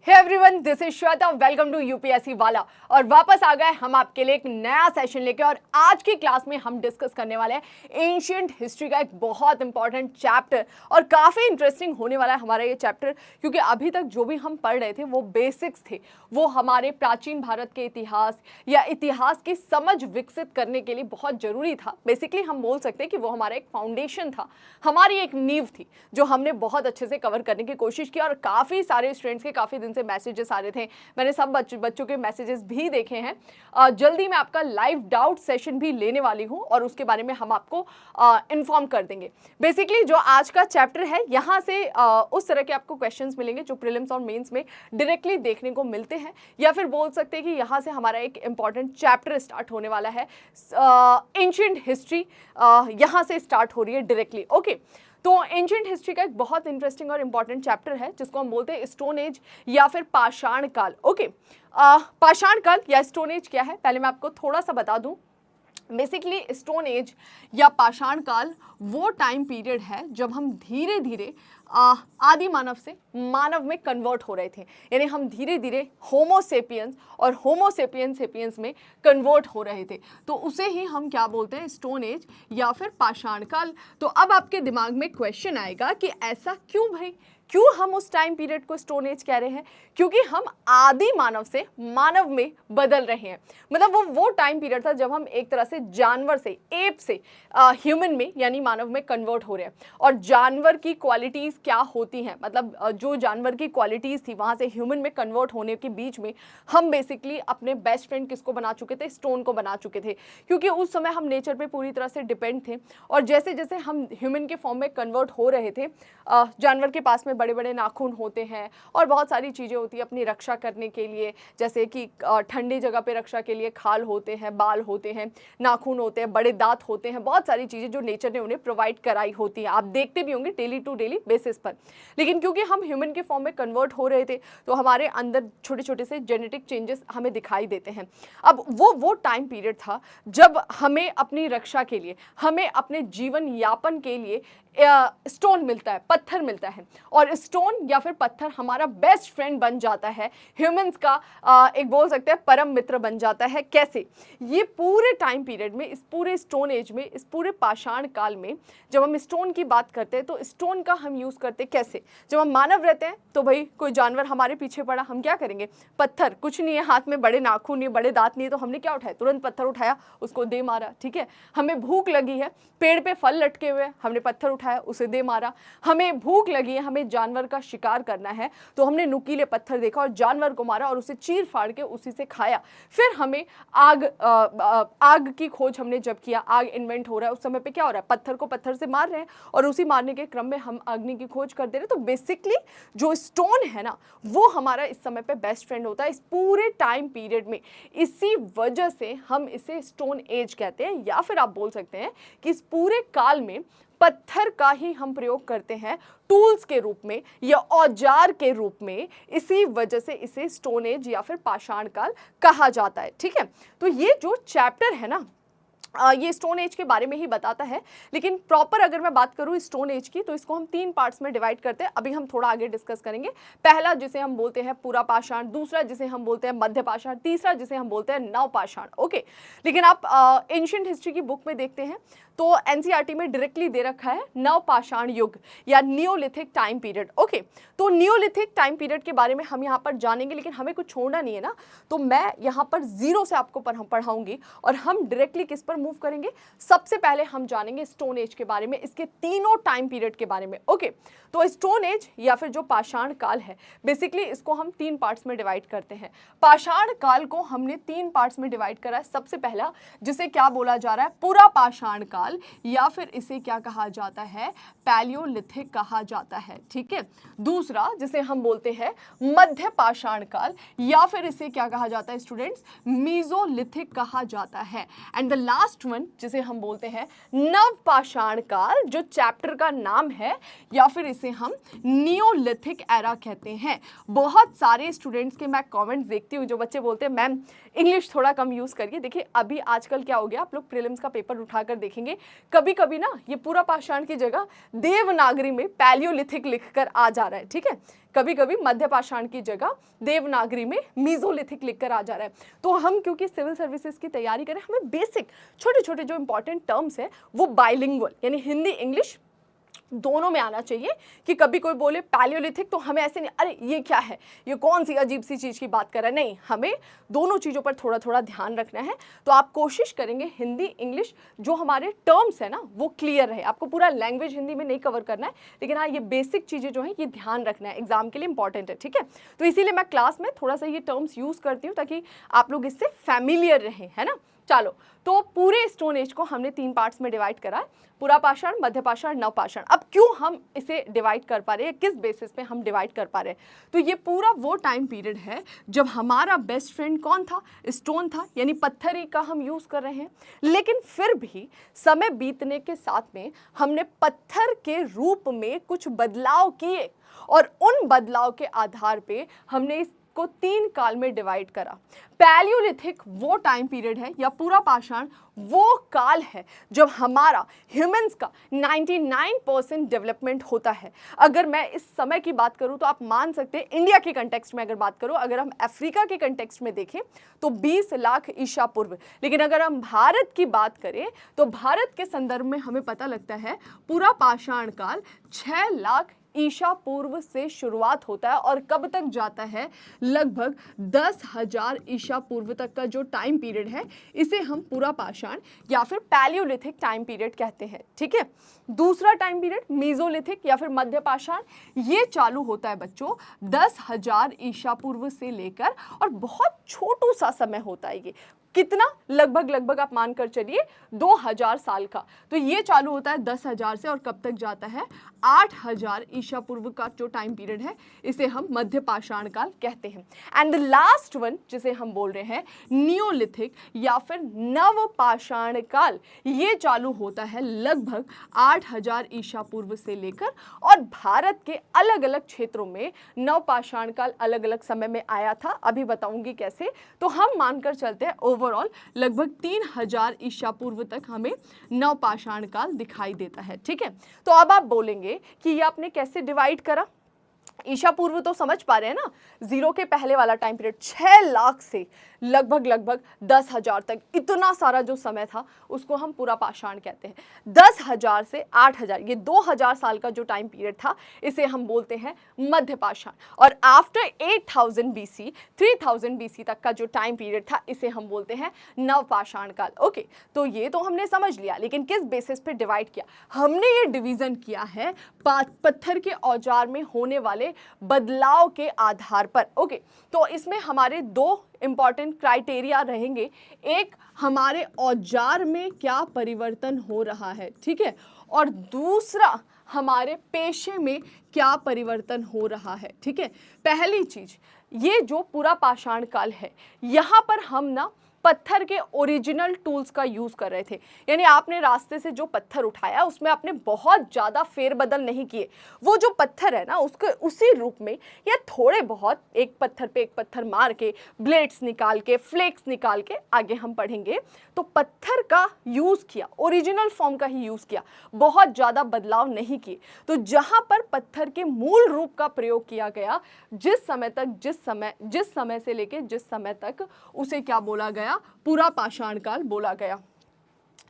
Hey everyone, this is Shweta. Welcome to UPSC वाला। और वापस आ गए हम आपके लिए एक नया सेशन लेके। और आज की क्लास में हम डिस्कस करने वाले हैं एंशिएंट हिस्ट्री का एक बहुत इंपॉर्टेंट चैप्टर। और काफ़ी इंटरेस्टिंग होने वाला है हमारा ये चैप्टर, क्योंकि अभी तक जो भी हम पढ़ रहे थे वो बेसिक्स थे, वो हमारे प्राचीन भारत के इतिहास या इतिहास की समझ विकसित करने के लिए बहुत ज़रूरी था। बेसिकली हम बोल सकते हैं कि वो हमारा एक फाउंडेशन था, हमारी एक नींव थी, जो हमने बहुत अच्छे से कवर करने की कोशिश की। और काफ़ी सारे स्टूडेंट्स के काफ़ी दिन से मैसेजेस आ रहे थे, मैंने सब बच्चों के मैसेजेस भी देखे हैं। जल्दी मैं आपका लाइव डाउट सेशन भी लेने वाली हूँ और उसके बारे में हम आपको इन्फॉर्म कर देंगे। बेसिकली जो आज का चैप्टर है, यहाँ से उस तरह के आपको क्वेश्चंस मिलेंगे जो प्रीलिम्स और मेंस में डायरेक्टली देखने को मिलते हैं, या फिर बोल सकते हैं कि यहाँ से हमारा एक इंपॉर्टेंट चैप्टर स्टार्ट होने वाला है। एंशिएंट हिस्ट्री यहाँ से स्टार्ट हो रही है डायरेक्टली। ओके, तो एंशिएंट हिस्ट्री का एक बहुत इंटरेस्टिंग और इंपॉर्टेंट चैप्टर है जिसको हम बोलते हैं स्टोन एज या फिर पाषाण काल। ओके, पाषाण काल या स्टोन एज क्या है, पहले मैं आपको थोड़ा सा बता दूं। बेसिकली स्टोन एज या पाषाण काल वो टाइम पीरियड है जब हम धीरे धीरे आदि मानव से मानव में कन्वर्ट हो रहे थे, यानी हम धीरे धीरे होमोसेपियंस और होमोसेपियंस सेपियंस में कन्वर्ट हो रहे थे। तो उसे ही हम क्या बोलते हैं, स्टोन एज या फिर पाषाण काल। तो अब आपके दिमाग में क्वेश्चन आएगा कि ऐसा क्यों भाई, क्यों हम उस टाइम पीरियड को स्टोन एज कह रहे हैं? क्योंकि हम आदि मानव से मानव में बदल रहे हैं। मतलब वो टाइम पीरियड था जब हम एक तरह से जानवर से, एप से ह्यूमन में यानी मानव में कन्वर्ट हो रहे हैं। और जानवर की क्वालिटीज़ क्या होती हैं, मतलब जो जानवर की क्वालिटीज़ थी वहाँ से ह्यूमन में कन्वर्ट होने के बीच में हम बेसिकली अपने बेस्ट फ्रेंड किसको बना चुके थे, स्टोन को बना चुके थे। क्योंकि उस समय हम नेचर पे पूरी तरह से डिपेंड थे, और जैसे जैसे हम ह्यूमन के फॉर्म में कन्वर्ट हो रहे थे, जानवर के पास में बड़े बड़े नाखून होते हैं और बहुत सारी चीज़ें होती हैं अपनी रक्षा करने के लिए, जैसे कि ठंडी जगह पे रक्षा के लिए खाल होते हैं, बाल होते हैं, नाखून होते हैं, बड़े दांत होते हैं, बहुत सारी चीज़ें जो नेचर ने उन्हें प्रोवाइड कराई होती हैं। आप देखते भी होंगे डेली टू डेली बेसिस पर। लेकिन क्योंकि हम ह्यूमन के फॉर्म में कन्वर्ट हो रहे थे, तो हमारे अंदर छोटे छोटे से जेनेटिक चेंजेस हमें दिखाई देते हैं। अब वो टाइम पीरियड था जब हमें अपनी रक्षा के लिए, हमें अपने जीवन यापन के लिए स्टोन मिलता है, पत्थर मिलता है। और स्टोन या फिर पत्थर हमारा बेस्ट फ्रेंड बन जाता है, ह्यूमंस का एक बोल सकते हैं परम मित्र बन जाता है। कैसे? ये पूरे टाइम पीरियड में, इस पूरे स्टोन एज में, इस पूरे पाषाण काल में जब हम स्टोन की बात करते हैं, तो स्टोन का हम यूज़ करते हैं कैसे? जब हम मानव रहते हैं तो भाई कोई जानवर हमारे पीछे पड़ा, हम क्या करेंगे? पत्थर, कुछ नहीं है हाथ में, बड़े नाखून नहीं, बड़े दांत नहीं है, तो हमने क्या उठाया? तुरंत पत्थर उठाया, उसको दे मारा। ठीक है, हमें भूख लगी है, पेड़ पे फल लटके हुए, हमने पत्थर उठाया, उसे दे मारा। हमें भूख लगी है, हमें जानवर का शिकार करना है, तो हमने नुकीले पत्थर देखा और जानवर को मारा और उसे चीर फाड़ के उसी से खाया। फिर हमें आग की खोज हमने जब किया, आग इन्वेंट हो रहा है, उस समय पे क्या हो रहा है? पत्थर को पत्थर से मार रहे हैं और उसी मारने के क्रम में हम अग्नि की खोज कर दे रहे हैं। तो बेसिकली जो स्टोन है ना, वो हमारा इस समय पे बेस्ट फ्रेंड होता है, इस पूरे टाइम पीरियड में। इसी वजह से हम इसे स्टोन एज कहते हैं, या फिर आप बोल सकते हैं कि इस पूरे काल में पत्थर का ही हम प्रयोग करते हैं टूल्स के रूप में या औजार के रूप में। इसी वजह से इसे स्टोन एज या फिर पाषाण काल कहा जाता है। ठीक है, तो ये जो चैप्टर है ना, ये स्टोन एज के बारे में ही बताता है। लेकिन प्रॉपर अगर मैं बात करूँ स्टोन एज की, तो इसको हम 3 पार्ट्स में डिवाइड करते हैं। अभी हम थोड़ा आगे डिस्कस करेंगे। पहला जिसे हम बोलते हैं पूरा पाषाण, दूसरा जिसे हम बोलते हैं मध्य पाषाण, तीसरा जिसे हम बोलते हैं नव पाषाण। ओके, लेकिन आप एंशिएंट हिस्ट्री की बुक में देखते हैं तो एनसीईआरटी में डायरेक्टली दे रखा है नव पाषाण युग या नियोलिथिक टाइम पीरियड। ओके, तो नियोलिथिक टाइम पीरियड के बारे में हम यहाँ पर जानेंगे, लेकिन हमें कुछ छोड़ना नहीं है ना, तो मैं यहाँ पर जीरो से आपको पढ़ाऊंगी और हम डायरेक्टली किस पर मूव करेंगे? सबसे पहले हम जानेंगे स्टोन एज के बारे में, इसके तीनों टाइम पीरियड के बारे में। ओके, तो स्टोन एज या फिर जो पाषाण काल है, बेसिकली इसको हम 3 पार्ट्स में डिवाइड करते हैं। पाषाण काल को हमने 3 पार्ट्स में डिवाइड करा है। सबसे पहला जिसे क्या बोला जा रहा है, पूरा पाषाण काल, या फिर इसे क्या कहा जाता है? पैलियोलिथिक कहा जाता है। ठीक है, दूसरा जिसे हम बोलते हैं मध्य पाषाण काल, या फिर इसे क्या कहा जाता है स्टूडेंट्स? मीजोलिथिक कहा जाता है। And the last last one जिसे हम बोलते हैं नवपाषाण काल, जो चैप्टर का नाम है, या फिर इसे हम नियोलिथिक एरा कहते हैं। बहुत सारे स्टूडेंट्स के मैं कमेंट्स देखती हूँ जो बच्चे बोलते हैं मैम इंग्लिश थोड़ा कम यूज़ करिए। देखिए अभी आजकल क्या हो गया, आप लोग प्रीलिम्स का पेपर उठाकर देखेंगे, कभी कभी ना ये पूरा पाषाण की जगह देवनागरी में पैलियोलिथिक लिखकर आ जा रहा है, ठीक है। कभी कभी मध्य पाषाण की जगह देवनागरी में मीजोलिथिक लिखकर आ जा रहा है। तो हम क्योंकि सिविल सर्विसेज की तैयारी करें, हमें बेसिक छोटे छोटे जो इंपॉर्टेंट टर्म्स है वो बाइलिंगुअल यानी हिंदी इंग्लिश दोनों में आना चाहिए, कि कभी कोई बोले पैलियोलिथिक तो हमें ऐसे नहीं अरे ये क्या है, ये कौन सी अजीब सी चीज़ की बात कर रहा है, नहीं, हमें दोनों चीज़ों पर थोड़ा थोड़ा ध्यान रखना है। तो आप कोशिश करेंगे हिंदी इंग्लिश जो हमारे टर्म्स है ना वो क्लियर रहे। आपको पूरा लैंग्वेज हिंदी में नहीं कवर करना है, लेकिन हाँ ये बेसिक चीज़ें जो है ये ध्यान रखना है, एग्जाम के लिए इंपॉर्टेंट है, ठीक है। तो इसीलिए मैं क्लास में थोड़ा सा ये टर्म्स यूज़ करती हूँ ताकि आप लोग इससे फैमिलियर रहें, है ना। चलो, तो पूरे स्टोन एज को हमने 3 पार्ट्स में डिवाइड करा, पूरा पाषाण, मध्य पाषाण, नवपाषाण। अब क्यों हम इसे डिवाइड कर पा रहे हैं, किस बेसिस पे हम डिवाइड कर पा रहे हैं, तो ये पूरा वो टाइम पीरियड है जब हमारा बेस्ट फ्रेंड कौन था, स्टोन था, यानी पत्थर ही का हम यूज कर रहे हैं। लेकिन फिर भी समय बीतने के साथ में हमने पत्थर के रूप में कुछ बदलाव किए, और उन बदलाव के आधार पे हमने इसको 3 काल में डिवाइड करा। पैलियोलिथिक वो टाइम पीरियड है या पूरा पाषाण वो काल है जब हमारा ह्यूमंस का 99% डेवलपमेंट होता है। अगर मैं इस समय की बात करूं तो आप मान सकते हैं, इंडिया के कंटेक्स्ट में अगर बात करूं, अगर हम अफ्रीका के कंटेक्स्ट में देखें तो 20 लाख ईसा पूर्व, लेकिन अगर हम भारत की बात करें तो भारत के संदर्भ में हमें पता लगता है पूरा पाषाण काल 6 लाख ईसा पूर्व से शुरुआत होता है और कब तक जाता है, लगभग 10,000 ईसा पूर्व तक का जो टाइम पीरियड है इसे हम पूरा पाषाण या फिर पैलियोलिथिक टाइम पीरियड कहते हैं, ठीक है। दूसरा टाइम पीरियड मेसोलिथिक या फिर मध्य पाषाण, ये चालू होता है बच्चों 10,000 ईसा पूर्व से लेकर, और बहुत छोटू सा समय होता है ये, कितना, लगभग आप मानकर चलिए 2000 साल का। तो ये चालू होता है 10,000 से और कब तक जाता है, 8,000 ईसा पूर्व का जो टाइम पीरियड है इसे हम मध्य पाषाण काल कहते हैं। एंड द लास्ट वन जिसे हम बोल रहे हैं नियोलिथिक या फिर नव पाषाण काल, ये चालू होता है लगभग 8,000 ईसा पूर्व से लेकर, और भारत के अलग अलग क्षेत्रों में नव पाषाण काल अलग अलग समय में आया था, अभी बताऊंगी कैसे। तो हम मानकर चलते हैं ओवरऑल लगभग 3,000 ईसा पूर्व तक हमें नवपाषाण काल दिखाई देता है, ठीक है। तो अब आप बोलेंगे कि ये आपने कैसे डिवाइड करा, ईसा पूर्व तो समझ पा रहे हैं ना, 0 के पहले वाला टाइम पीरियड 6 लाख से लगभग 10,000 तक, इतना सारा जो समय था उसको हम पूरा पाषाण कहते हैं। 10,000 से 8,000, ये 2,000 साल का जो टाइम पीरियड था इसे हम बोलते हैं मध्य पाषाण, और आफ्टर 8,000 BC 3,000 BC तक का जो टाइम पीरियड था इसे हम बोलते हैं नवपाषाण काल। ओके, तो ये तो हमने समझ लिया, लेकिन किस बेसिस पे डिवाइड किया, हमने ये डिवीजन किया है पत्थर के औजार में होने वाले बदलाव के आधार पर। ओके, तो इसमें हमारे 2 इंपॉर्टेंट क्राइटेरिया रहेंगे, एक हमारे औजार में क्या परिवर्तन हो रहा है, ठीक है, और दूसरा हमारे पेशे में क्या परिवर्तन हो रहा है, ठीक है। पहली चीज, ये जो पूरा पाषाण काल है यहाँ पर हम ना पत्थर के ओरिजिनल टूल्स का यूज कर रहे थे, यानी आपने रास्ते से जो पत्थर उठाया उसमें आपने बहुत ज्यादा फेरबदल नहीं किए, वो जो पत्थर है ना उसके उसी रूप में या थोड़े बहुत एक पत्थर पे एक पत्थर मार के, ब्लेड्स निकाल के, फ्लेक्स निकाल के, आगे हम पढ़ेंगे, तो पत्थर का यूज किया, ओरिजिनल फॉर्म का ही यूज किया, बहुत ज्यादा बदलाव नहीं किए। तो जहां पर पत्थर के मूल रूप का प्रयोग किया गया, जिस समय से लेके जिस समय तक, उसे क्या बोला गया, पूरा पाषाण काल बोला गया,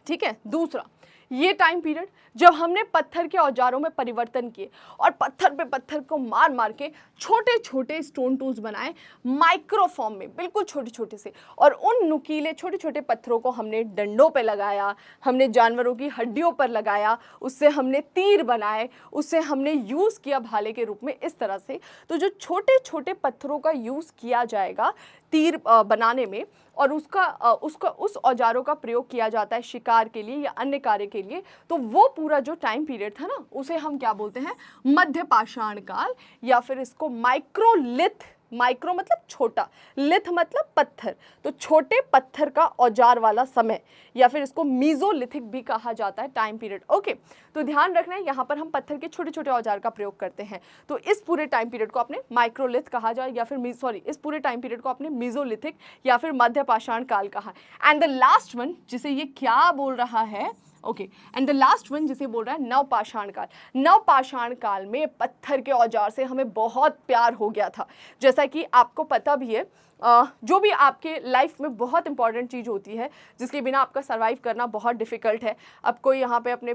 ठीक है। दूसरा, ये टाइम पीरियड जब हमने पत्थर के औजारों में परिवर्तन किए और पत्थर पे पत्थर को मार मार के छोटे छोटे स्टोन टूल्स बनाए, माइक्रो फॉर्म में, बिल्कुल छोटे छोटे से, और उन नुकीले छोटे छोटे पत्थरों को हमने डंडों पे लगाया, हमने जानवरों की हड्डियों पर लगाया, उससे हमने तीर बनाए, उससे हमने यूज़ किया भाले के रूप में, इस तरह से। तो जो छोटे छोटे पत्थरों का यूज़ किया जाएगा तीर बनाने में, और उस औजारों का प्रयोग किया जाता है शिकार के लिए या अन्य कार्य के लिए, तो वो पूरा जो टाइम पीरियड था ना उसे हम क्या बोलते हैं, मध्य पाषाण काल, या फिर इसको माइक्रोलिथ माइक्रो मतलब छोटा, लिथ मतलब पत्थर, तो छोटे पत्थर का औजार वाला समय, या फिर इसको मीजोलिथिक भी कहा जाता है टाइम पीरियड। ओके, तो ध्यान रखना है यहाँ पर हम पत्थर के छोटे छोटे औजार का प्रयोग करते हैं। तो इस पूरे टाइम पीरियड को आपने माइक्रोलिथ कहा जाए, या फिर इस पूरे टाइम पीरियड को आपने मीजोलिथिक या फिर मध्य पाषाण काल कहा। एंड द लास्ट वन जिसे ये क्या बोल रहा है, okay, and the last one जिसे बोल रहा है नवपाषाण काल। नवपाषाण काल में पत्थर के औजार से हमें बहुत प्यार हो गया था। जैसा कि आपको पता भी है, जो भी आपके लाइफ में बहुत इंपॉर्टेंट चीज़ होती है जिसके बिना आपका सर्वाइव करना बहुत डिफ़िकल्ट है। अब कोई यहाँ पे अपने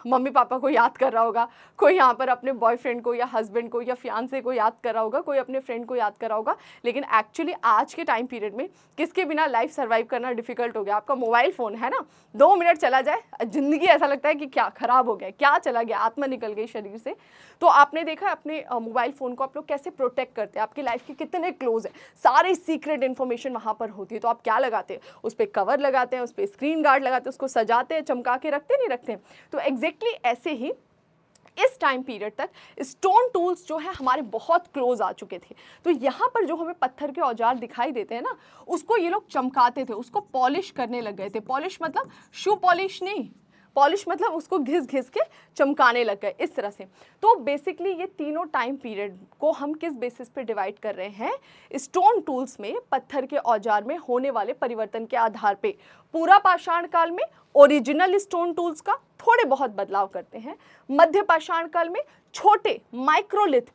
मम्मी पापा को याद कर रहा होगा, कोई यहाँ पर अपने बॉयफ्रेंड को या हस्बैंड को या फियांसे को याद कर रहा होगा, कोई अपने फ्रेंड को याद कर रहा होगा, लेकिन एक्चुअली आज के टाइम पीरियड में किसके बिना लाइफ सर्वाइव करना डिफ़िकल्ट हो गया? आपका मोबाइल फ़ोन है ना, 2 मिनट चला जाए ज़िंदगी ऐसा लगता है कि क्या ख़राब हो गया, क्या चला गया, आत्मा निकल गई शरीर से। तो आपने देखा अपने मोबाइल फ़ोन को आप लोग कैसे प्रोटेक्ट करते हैं, आपकी लाइफ के कितने क्लोज है, सारे सीक्रेट इन्फॉर्मेशन वहाँ पर होती है। तो आप क्या लगाते हैं? उस पर कवर लगाते हैं, उस पर स्क्रीन गार्ड लगाते हैं, उसको सजाते हैं, चमका के रखते नहीं रखते हैं। तो एग्जैक्टली ऐसे ही इस टाइम पीरियड तक स्टोन टूल्स जो है हमारे बहुत क्लोज आ चुके थे। तो यहाँ पर जो हमें पत्थर के औजार दिखाई देते हैं ना, उसको ये लोग चमकाते थे, उसको पॉलिश करने लग गए थे। पॉलिश मतलब शू पॉलिश नहीं, पॉलिश मतलब उसको घिस घिस के चमकाने लग गए इस तरह से। तो बेसिकली ये तीनों टाइम पीरियड को हम किस बेसिस पे डिवाइड कर रहे हैं? स्टोन टूल्स में, पत्थर के औजार में होने वाले परिवर्तन के आधार पे। पूरा पाषाण काल में ओरिजिनल स्टोन टूल्स का थोड़े बहुत बदलाव करते हैं। मध्य पाषाण काल में छोटे माइक्रोलिथ,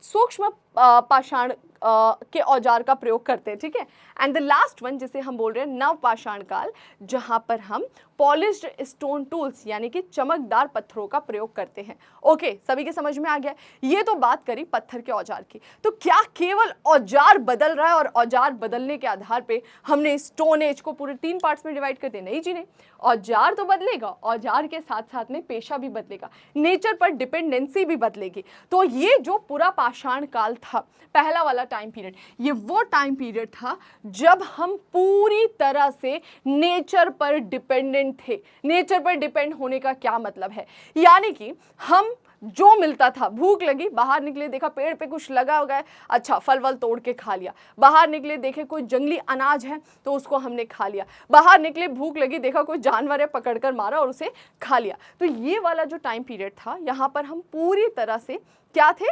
सूक्ष्म पाषाण के औजार का प्रयोग करते हैं, ठीक है। एंड द लास्ट वन जिसे हम बोल रहे हैं नवपाषाण काल, जहां पर हम पॉलिश्ड स्टोन टूल्स यानी कि चमकदार पत्थरों का प्रयोग करते हैं। ओके, सभी के समझ में आ गया? ये तो बात करी पत्थर के औजार की। तो क्या केवल औजार बदल रहा है और औजार बदलने के आधार पे हमने स्टोन एज को पूरे 3 पार्ट्स में डिवाइड कर दिया? नहीं जी नहीं, औजार तो बदलेगा, औजार के साथ साथ में पेशा भी बदलेगा, नेचर पर डिपेंडेंसी भी बदलेगी। तो ये जो पूरा पाषाण काल था, पहला वाला टाइम पीरियड, ये वो टाइम पीरियड था जब हम पूरी तरह से नेचर पर डिपेंडेंट थे। नेचर पर डिपेंड होने का क्या मतलब है? यानी कि हम जो मिलता था, भूख लगी, बाहर निकले, देखा पेड़ पे कुछ लगा हुआ है, अच्छा फल वल तोड़ के खा लिया। बाहर निकले, देखे कोई जंगली अनाज है तो उसको हमने खा लिया। बाहर निकले, भूख लगी, देखा कोई जानवर है, पकड़कर मारा और उसे खा लिया। तो ये वाला जो टाइम पीरियड था, यहाँ पर हम पूरी तरह से क्या थे?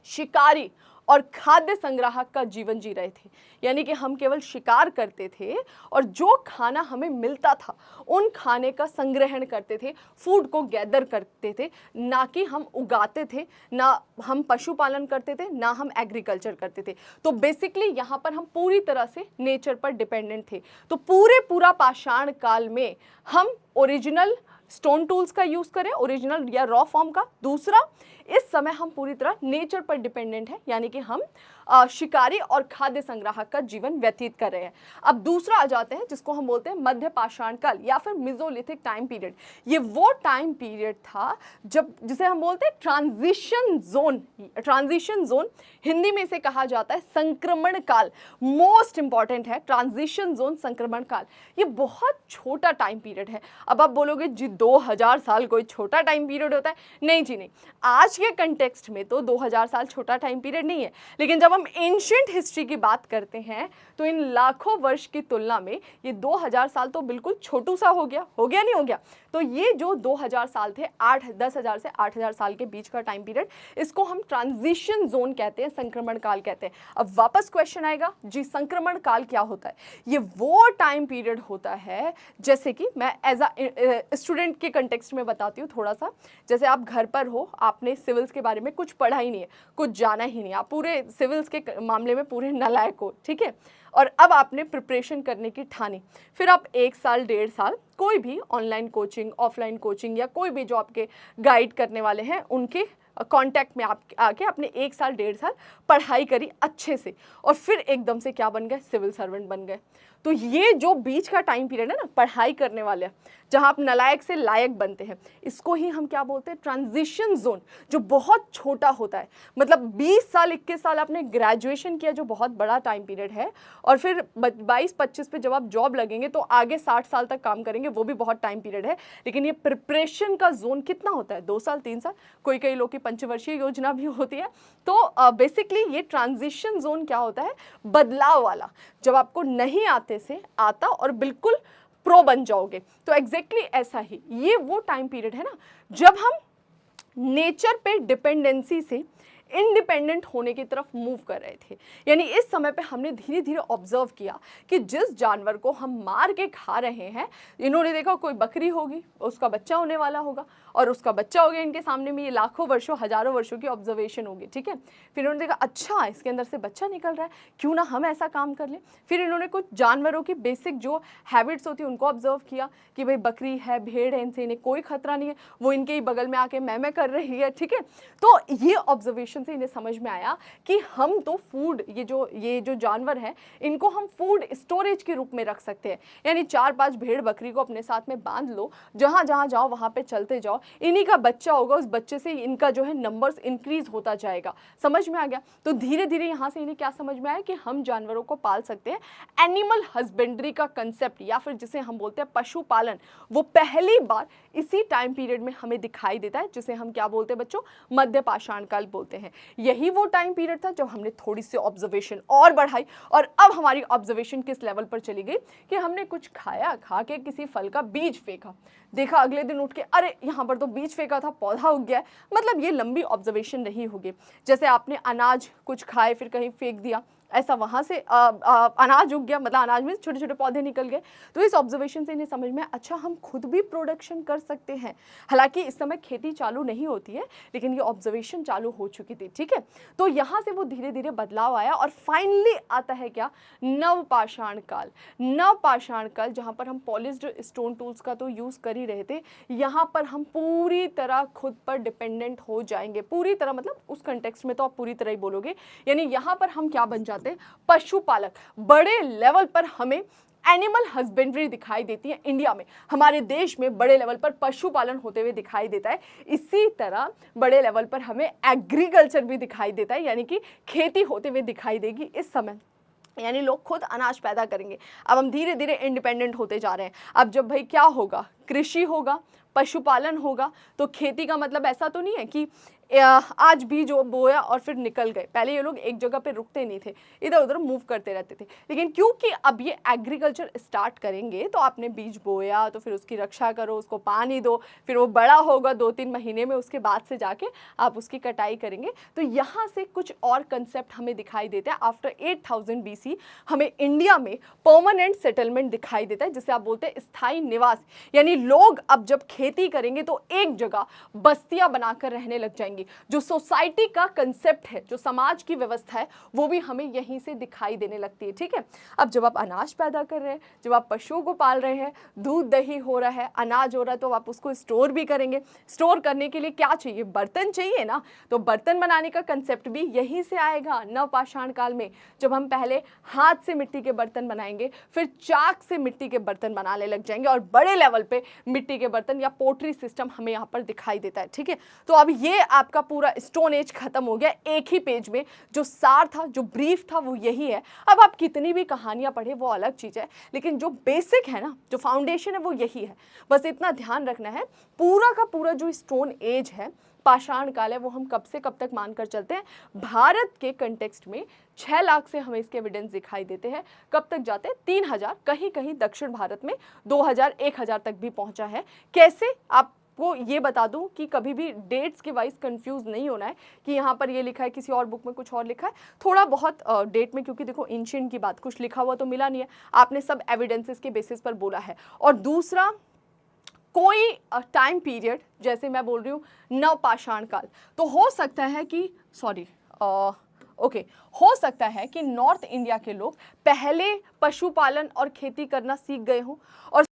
शिकारी और खाद्य संग्राहक का जीवन जी रहे थे। यानी कि हम केवल शिकार करते थे और जो खाना हमें मिलता था उन खाने का संग्रहण करते थे, फूड को गैदर करते थे, ना कि हम उगाते थे, ना हम पशुपालन करते थे, ना हम एग्रीकल्चर करते थे। तो बेसिकली यहाँ पर हम पूरी तरह से नेचर पर डिपेंडेंट थे। तो पूरा पाषाण काल में हम ओरिजिनल स्टोन टूल्स का यूज करें, ओरिजिनल या रॉ फॉर्म का। दूसरा, इस समय हम पूरी तरह नेचर पर डिपेंडेंट है, यानी कि हम शिकारी और खाद्य संग्राहक का जीवन व्यतीत कर रहे हैं। अब दूसरा आ जाते हैं जिसको हम बोलते हैं मध्य पाषाण काल या फिर मेसोलिथिक टाइम पीरियड। ये वो टाइम पीरियड था जब, जिसे हम बोलते हैं transition zone. Transition zone Hindi में इसे कहा जाता है संक्रमण काल। मोस्ट इंपॉर्टेंट है ट्रांजिशन जोन, संक्रमण काल। ये बहुत छोटा टाइम पीरियड है। अब आप बोलोगे जी 2000 साल कोई छोटा टाइम पीरियड होता है? नहीं जी नहीं, आज के कंटेक्स्ट में तो 2000 साल छोटा टाइम पीरियड नहीं है, लेकिन जब हम एंशिएंट हिस्ट्री की बात करते हैं तो इन लाखों वर्ष की तुलना में ये 2000 साल तो बिल्कुल छोटू सा हो गया नहीं हो गया? तो ये जो 2000 साल थे, 10,000 से 8000 साल के बीच का टाइम पीरियड, इसको हम ट्रांजिशन जोन कहते हैं, संक्रमण काल कहते हैं। अब वापस क्वेश्चन आएगा जी, संक्रमण काल क्या होता है? ये वो टाइम पीरियड होता है, जैसे कि मैं एज अ स्टूडेंट के कंटेक्स्ट में बताती हूँ थोड़ा सा। जैसे आप घर पर हो, आपने सिविल्स के बारे में कुछ पढ़ा ही नहीं है, कुछ जाना ही नहीं, आप पूरे सिविल्स के मामले में पूरे नालायक हो, ठीक है। और अब आपने प्रिपरेशन करने की ठानी, फिर आप 1 साल 1.5 साल कोई भी ऑनलाइन कोचिंग, ऑफलाइन कोचिंग या कोई भी जो आपके गाइड करने वाले हैं उनके कांटेक्ट में आप आके आपने 1 साल 1.5 साल पढ़ाई करी अच्छे से, और फिर एकदम से क्या बन गए? सिविल सर्वेंट बन गए। तो ये जो बीच का टाइम पीरियड है ना, पढ़ाई करने वाले, जहाँ आप नालायक से लायक बनते हैं, इसको ही हम क्या बोलते हैं? ट्रांजिशन जोन, जो बहुत छोटा होता है। मतलब 20 साल 21 साल आपने ग्रेजुएशन किया, जो बहुत बड़ा टाइम पीरियड है, और फिर 22-25 पे जब आप जॉब लगेंगे तो आगे 60 साल तक काम करेंगे, वो भी बहुत टाइम पीरियड है। लेकिन ये प्रिपरेशन का जोन कितना होता है? 2 साल 3 साल, कोई लोग की पंचवर्षीय योजना भी होती है। तो बेसिकली ये ट्रांजिशन जोन क्या होता है, बदलाव वाला, जब आपको नहीं आते से आता और बिल्कुल प्रो बन जाओगे। तो एग्जैक्टली ऐसा ही ये वो टाइम पीरियड है ना जब हम नेचर पे डिपेंडेंसी से इंडिपेंडेंट होने की तरफ मूव कर रहे थे। यानी इस समय पे हमने धीरे धीरे ऑब्जर्व किया कि जिस जानवर को हम मार के खा रहे हैं, इन्होंने देखा कोई बकरी होगी, उसका बच्चा होने वाला होगा और उसका बच्चा हो गया इनके सामने में, ये लाखों वर्षों हजारों वर्षों की ऑब्जर्वेशन होगी, ठीक है। फिर इन्होंने देखा अच्छा इसके अंदर से बच्चा निकल रहा है, क्यों ना हम ऐसा काम कर लें। फिर इन्होंने कुछ जानवरों की बेसिक जो हैबिट्स होती है उनको ऑब्जर्व किया कि भाई बकरी है, भेड़ है, इनसे इन्हें कोई खतरा नहीं है, वो इनके ही बगल में आके मैं कर रही है, ठीक है। तो ये ऑब्जर्वेशन से इन्हें समझ में आया कि हम तो फूड, ये जो जानवर है इनको हम फूड स्टोरेज के रूप में रख सकते हैं। यानी 4-5 भेड़ बकरी को अपने साथ में बांध लो, जहां जहां जाओ वहां पे चलते जाओ, इन्हीं का बच्चा होगा, उस बच्चे से इनका जो है नंबर्स इंक्रीज होता जाएगा। समझ में आ गया। तो धीरे धीरे यहां से इन्हें क्या समझ में आया कि हम जानवरों को पाल सकते हैं। एनिमल हस्बेंड्री का कंसेप्ट या फिर जिसे हम बोलते हैं पशुपालन, वो पहली बार इसी टाइम पीरियड में हमें दिखाई देता है, जिसे हम क्या बोलते हैं बच्चों, मध्य पाषाण काल बोलते हैं। यही वो टाइम पीरियड था जब हमने थोड़ी सी ऑब्जर्वेशन और बढ़ाई और अब हमारी ऑब्जर्वेशन किस लेवल पर चली गई कि हमने कुछ खाया, खा के किसी फल का बीज फेंका, देखा अगले दिन उठ के अरे यहाँ पर तो बीज फेंका था पौधा उग गया है। मतलब ये लंबी ऑब्जर्वेशन नहीं होगी। जैसे आपने अनाज कुछ खाए फिर कहीं फेंक दिया, ऐसा वहां से अनाज उग गया, मतलब अनाज में छोटे छोटे पौधे निकल गए। तो इस ऑब्जर्वेशन से इन्हें समझ में अच्छा हम खुद भी प्रोडक्शन कर सकते हैं। हालांकि इस समय खेती चालू नहीं होती है, लेकिन ये ऑब्जर्वेशन चालू हो चुकी थी, ठीक है। तो यहाँ से वो धीरे धीरे बदलाव आया और फाइनली आता है क्या, नवपाषाण काल। नवपाषाण काल जहाँ पर हम पॉलिश्ड स्टोन टूल्स का तो यूज कर ही रहे थे, यहाँ पर हम पूरी तरह खुद पर डिपेंडेंट हो जाएंगे। पूरी तरह मतलब उस कंटेक्स्ट में तो आप पूरी तरह ही बोलोगे। यानी यहाँ पर हम क्या बन जाते हैं, पशुपालक। बड़े लेवल पर हमें एनिमल हस्बेंड्री दिखाई देती है। इंडिया में, हमारे देश में बड़े लेवल पर पशुपालन होते हुए दिखाई देता है। इसी तरह बड़े लेवल पर हमें एग्रीकल्चर भी दिखाई देता है, यानी कि खेती होते हुए दिखाई देगी इस समय। यानी लोग खुद अनाज पैदा करेंगे। अब हम धीरे धीरे इंडिपेंडेंट होते जा रहे हैं। अब जब भाई क्या होगा, कृषि होगा, पशुपालन होगा, तो खेती का मतलब ऐसा तो नहीं है कि आज बीज बोया और फिर निकल गए। पहले ये लोग एक जगह पे रुकते नहीं थे, इधर उधर मूव करते रहते थे। लेकिन क्योंकि अब ये एग्रीकल्चर स्टार्ट करेंगे, तो आपने बीज बोया तो फिर उसकी रक्षा करो, उसको पानी दो, फिर वो बड़ा होगा 2-3 महीने में, उसके बाद से जाके आप उसकी कटाई करेंगे। तो यहाँ से कुछ और कंसेप्ट हमें दिखाई देता है। आफ्टर 8000 BC हमें इंडिया में परमानेंट सेटलमेंट दिखाई देता है, जिसे आप बोलते हैं स्थायी निवास। यानी लोग अब जब खेती करेंगे तो एक जगह बस्तियां बनाकर रहने लग जाएंगे। जो सोसाइटी का कंसेप्ट है, जो समाज की व्यवस्था है, वो भी हमें यहीं से दिखाई देने लगती है, ठीक है। अब जब आप अनाज पैदा कर रहे हैं, जब आप पशुओं को पाल रहे हैं, दूध दही हो रहा है, अनाज हो रहा है, तो आप उसको स्टोर भी करेंगे। स्टोर करने के लिए क्या चाहिए, बर्तन चाहिए ना। तो बर्तन बनाने का कंसेप्ट भी यहीं से आएगा नवपाषाण काल में, जब हम पहले हाथ से मिट्टी के बर्तन बनाएंगे, फिर चाक से मिट्टी के बर्तन बनाने लग जाएंगे और बड़े लेवल पे मिट्टी के बर्तन या पोट्री सिस्टम हमें यहाँ पर दिखाई देता है, ठीक है। तो अब ये आपका पूरा स्टोन एज खत्म हो गया। एक ही पेज में जो सार था, जो ब्रीफ था, वो यही है। अब आप कितनी भी कहानियां पढ़े वो अलग चीज है, लेकिन जो बेसिक है ना, जो फाउंडेशन है, वो यही है। बस इतना ध्यान रखना है, पूरा का पूरा जो स्टोन एज है, पाषाण काल है, वो हम कब से कब तक मानकर चलते हैं। भारत के कंटेक्स्ट में 6 लाख से हमें इसके एविडेंस दिखाई देते हैं। कब तक जाते हैं, 3000, कहीं कहीं दक्षिण भारत में 2000, 1000 तक भी पहुंचा है। कैसे, आप वो ये बता दूं कि कभी भी डेट्स के वाइज कंफ्यूज नहीं होना है कि यहाँ पर ये लिखा है, किसी और बुक में कुछ और लिखा है। थोड़ा बहुत डेट में, क्योंकि देखो एंशिएंट की बात, कुछ लिखा हुआ तो मिला नहीं है, आपने सब एविडेंसेस के बेसिस पर बोला है। और दूसरा, कोई टाइम पीरियड, जैसे मैं बोल रही हूँ नवपाषाण काल, तो हो सकता है कि हो सकता है कि नॉर्थ इंडिया के लोग पहले पशुपालन और खेती करना सीख गए हों, और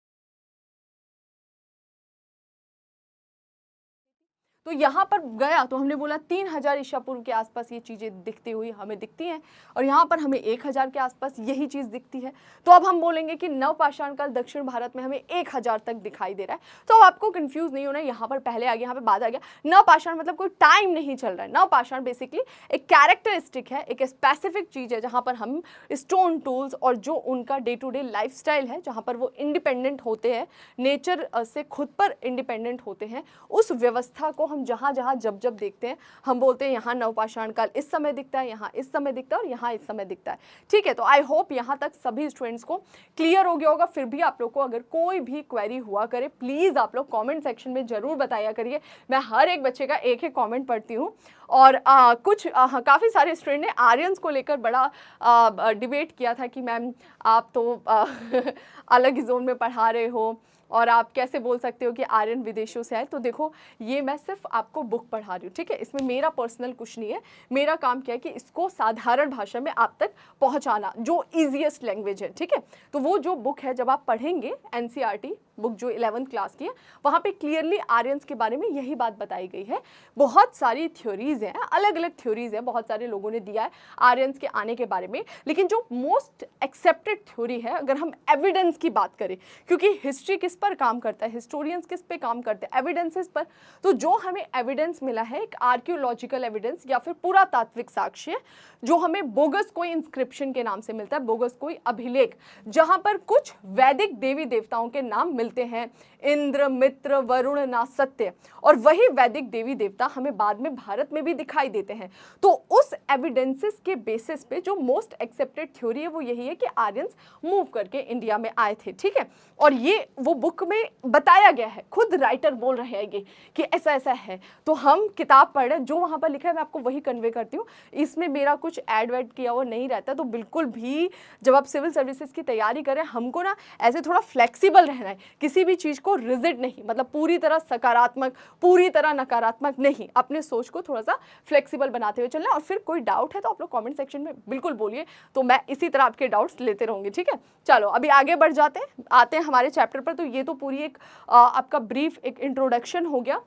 तो यहाँ पर गया तो हमने बोला 3000 ईसा पूर्व के आसपास ये चीज़ें दिखती हुई हमें दिखती हैं, और यहाँ पर हमें 1000 के आसपास यही चीज़ दिखती है। तो अब हम बोलेंगे कि नवपाषाण काल दक्षिण भारत में हमें 1000 तक दिखाई दे रहा है। तो अब आपको कंफ्यूज नहीं होना है, यहाँ पर पहले आ गया, यहाँ पर बाद आ गया। नवपाषाण मतलब कोई टाइम नहीं चल रहा है। नवपाषाण बेसिकली एक कैरेक्टरिस्टिक है, एक स्पेसिफिक चीज़ है, जहाँ पर हम स्टोन टूल्स और जो उनका डे टू डे लाइफस्टाइल है, जहाँ पर वो इंडिपेंडेंट होते हैं, नेचर से खुद पर इंडिपेंडेंट होते हैं, उस व्यवस्था को हम जहाँ जहाँ जब जब देखते हैं हम बोलते हैं यहाँ नवपाषाण काल इस समय दिखता है, यहाँ इस समय दिखता है और यहाँ इस समय दिखता है। ठीक है, तो आई होप यहाँ तक सभी स्टूडेंट्स को क्लियर हो गया होगा। फिर भी आप लोग को अगर कोई भी क्वेरी हुआ करे प्लीज़ आप लोग कॉमेंट सेक्शन में ज़रूर बताया करिए। मैं हर एक बच्चे का एक एक कॉमेंट पढ़ती हूँ। और काफ़ी सारे स्टूडेंट ने आर्यंस को लेकर बड़ा डिबेट किया था कि मैम आप तो अलग ही जोन में पढ़ा रहे हो और आप कैसे बोल सकते हो कि आर्यन विदेशों से आए। तो देखो ये मैं सिर्फ आपको बुक पढ़ा रही हूँ, ठीक है, इसमें मेरा पर्सनल कुछ नहीं है। मेरा काम क्या है कि इसको साधारण भाषा में आप तक पहुँचाना, जो ईजीएस्ट लैंग्वेज है। ठीक है, तो वो जो बुक है जब आप पढ़ेंगे एनसीईआरटी बुक जो 11th क्लास की है, वहाँ पे क्लियरली आर्यंस के बारे में यही बात बताई गई है। बहुत सारी थ्योरीज हैं, अलग अलग थ्योरीज हैं, बहुत सारे लोगों ने दिया है आर्यंस के आने के बारे में, लेकिन जो मोस्ट एक्सेप्टेड थ्योरी है अगर हम एविडेंस की बात करें, क्योंकि हिस्ट्री किस पर काम करता है, हिस्टोरियंस किस पे काम करते हैं, एविडेंसेस पर। तो जो हमें एविडेंस मिला है एक आर्कियोलॉजिकल एविडेंस या फिर पुरातात्विक साक्ष्य, जो हमें बोगस कोई इंस्क्रिप्शन के नाम से मिलता है, बोगस कोई अभिलेख, जहां पर कुछ वैदिक देवी देवताओं के नाम मिलते हैं, इंद्र, मित्र, वरुण, नासत्य, और वही वैदिक देवी देवता हमें बाद में भारत में भी दिखाई देते हैं। तो उस एविडेंसेस के बेसिस पे जो मोस्ट एक्सेप्टेड थ्योरी है वो यही है कि आर्यंस मूव करके इंडिया में आए थे। ठीक है, और ये वो बुक में बताया गया है, खुद राइटर बोल रहे हैं ये कि ऐसा ऐसा है। तो हम किताब पढ़ रहे हैं, जो वहाँ पर लिखा है मैं आपको वही कन्वे करती हूँ, इसमें मेरा कुछ ऐड वैड किया हुआ नहीं रहता। तो बिल्कुल भी जब आप सिविल सर्विसेज की तैयारी करें, हमको ना ऐसे थोड़ा फ्लेक्सिबल रहना है, किसी भी चीज़ को रिजिड नहीं, मतलब पूरी तरह सकारात्मक, पूरी तरह नकारात्मक नहीं, अपने सोच को थोड़ा सा फ्लेक्सिबल बनाते हुए चलना है। और फिर कोई डाउट है तो आप लोग कमेंट सेक्शन में बिल्कुल बोलिए, तो मैं इसी तरह आपके डाउट्स लेते रहूँगी। ठीक है, चलो अभी आगे बढ़ जाते हैं, आते हैं हमारे चैप्टर पर। तो ये तो पूरी एक आपका ब्रीफ एक इंट्रोडक्शन हो गया।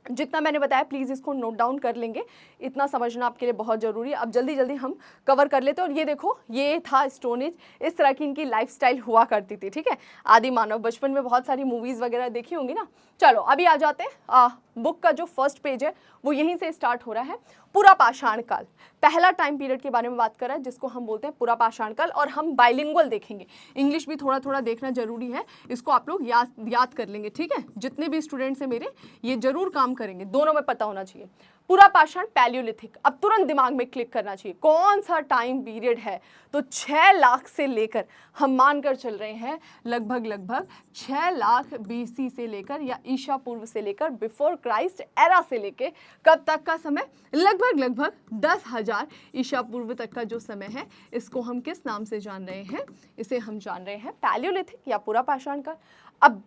जितना मैंने बताया प्लीज़ इसको नोट डाउन कर लेंगे, इतना समझना आपके लिए बहुत ज़रूरी है। अब जल्दी जल्दी हम कवर कर लेते हैं। और ये देखो, ये था स्टोन एज, इस तरह की इनकी लाइफस्टाइल हुआ करती थी। ठीक है, आदि मानव, बचपन में बहुत सारी मूवीज़ वगैरह देखी होंगी ना। चलो अभी आ जाते हैं, बुक का जो फर्स्ट पेज है वो यहीं से स्टार्ट हो रहा है। पुरापाषाण काल, पहला टाइम पीरियड के बारे में बात कर रहा है जिसको हम बोलते हैं पुरापाषाण काल। और हम बाइलिंगुअल देखेंगे, इंग्लिश भी थोड़ा थोड़ा देखना जरूरी है, इसको आप लोग याद कर लेंगे। ठीक है, जितने भी स्टूडेंट्स हैं मेरे, ये जरूर काम करेंगे, दोनों में पता होना चाहिए। पुरापाषाण पैलियोलिथिक, अब तुरंत दिमाग में क्लिक करना चाहिए कौन सा टाइम पीरियड है। तो 6 लाख से लेकर हम मानकर चल रहे हैं लगभग 6 लाख BC से लेकर या ईसा पूर्व से लेकर बिफोर क्राइस्ट एरा से लेकर कब तक का समय, लगभग 10,000 ईसा पूर्व तक का जो समय है, इसको हम किस नाम से जान रहे हैं, इसे हम जान रहे हैं पैलियोलिथिक या पुरापाषाण काल। अब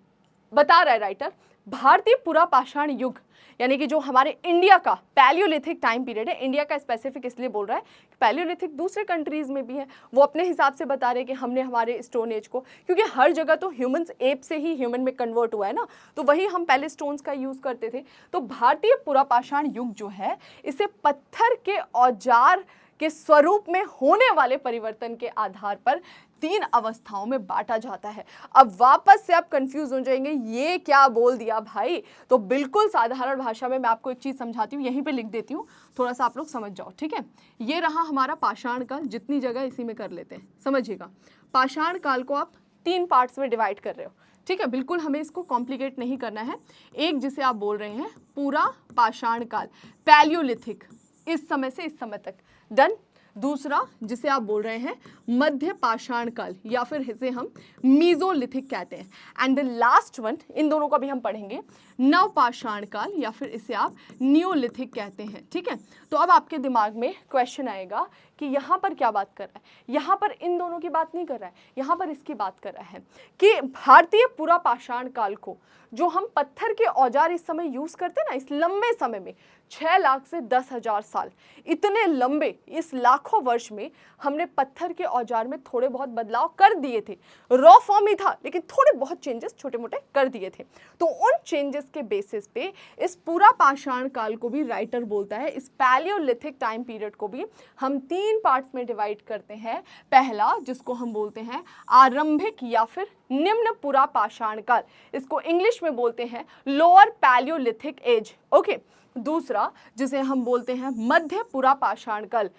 बता रहा है राइटर, भारतीय पुरापाषाण युग यानी कि जो हमारे इंडिया का पैलियोलिथिक टाइम पीरियड है, इंडिया का स्पेसिफिक इसलिए बोल रहा है कि पैलियोलिथिक दूसरे कंट्रीज में भी है, वो अपने हिसाब से बता रहे हैं कि हमने हमारे स्टोन एज को, क्योंकि हर जगह तो ह्यूमंस एप से ही ह्यूमन में कन्वर्ट हुआ है ना, तो वही हम पहले स्टोन्स का यूज करते थे। तो भारतीय पुरापाषाण युग जो है, इसे पत्थर के औजार के स्वरूप में होने वाले परिवर्तन के आधार पर 3 अवस्थाओं में बांटा जाता है। अब वापस से आप कंफ्यूज हो जाएंगे, ये क्या बोल दिया भाई, तो बिल्कुल साधारण भाषा में मैं आपको एक चीज समझाती हूँ, यहीं पे लिख देती हूँ, थोड़ा सा आप लोग समझ जाओ। ठीक है, ये रहा हमारा पाषाण काल, जितनी जगह इसी में कर लेते हैं, समझिएगा। पाषाण काल को आप 3 पार्ट्स में डिवाइड कर रहे हो। ठीक है, बिल्कुल हमें इसको कॉम्प्लिकेट नहीं करना है। एक जिसे आप बोल रहे हैं पूरा पाषाण काल, पैलियोलिथिक, इस समय से इस समय तक, डन। दूसरा जिसे आप बोल रहे हैं मध्य पाषाण काल या फिर इसे हम मीजोलिथिक कहते हैं। एंड द लास्ट वन, इन दोनों का भी हम पढ़ेंगे, नवपाषाण काल या फिर इसे आप नियोलिथिक कहते हैं। ठीक है, तो अब आपके दिमाग में क्वेश्चन आएगा कि यहाँ पर क्या बात कर रहा है, यहाँ पर इन दोनों की बात नहीं कर रहा है, यहाँ पर इसकी बात कर रहा है कि भारतीय पुरापाषाण काल को जो हम पत्थर के औजार इस समय यूज करते हैं ना, इस लंबे समय में 6 लाख से 10,000 साल, इतने लंबे इस लाखों वर्ष में हमने पत्थर के औजार में थोड़े बहुत बदलाव कर दिए थे। रॉ फॉर्म ही था लेकिन थोड़े बहुत चेंजेस छोटे मोटे कर दिए थे। तो उन चेंजेस के बेसिस पे इस पूरा पाषाण काल को भी राइटर बोलता है, इस पैलियोलिथिक टाइम पीरियड को भी हम 3 पार्ट्स में डिवाइड करते हैं। पहला जिसको हम बोलते हैं आरंभिक या फिर निम्न पुरा पाषाण काल, इसको इंग्लिश में बोलते हैं लोअर पैलियोलिथिक एज। ओके, दूसरा जिसे हम बोलते हैं मध्य पुरा पाषाण काल,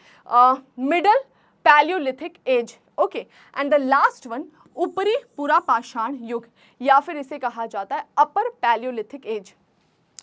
middle paleolithic age. Okay, and the last one ऊपरी पुरा पाषाण युग या फिर इसे कहा जाता है अपर पैलियोलिथिक एज।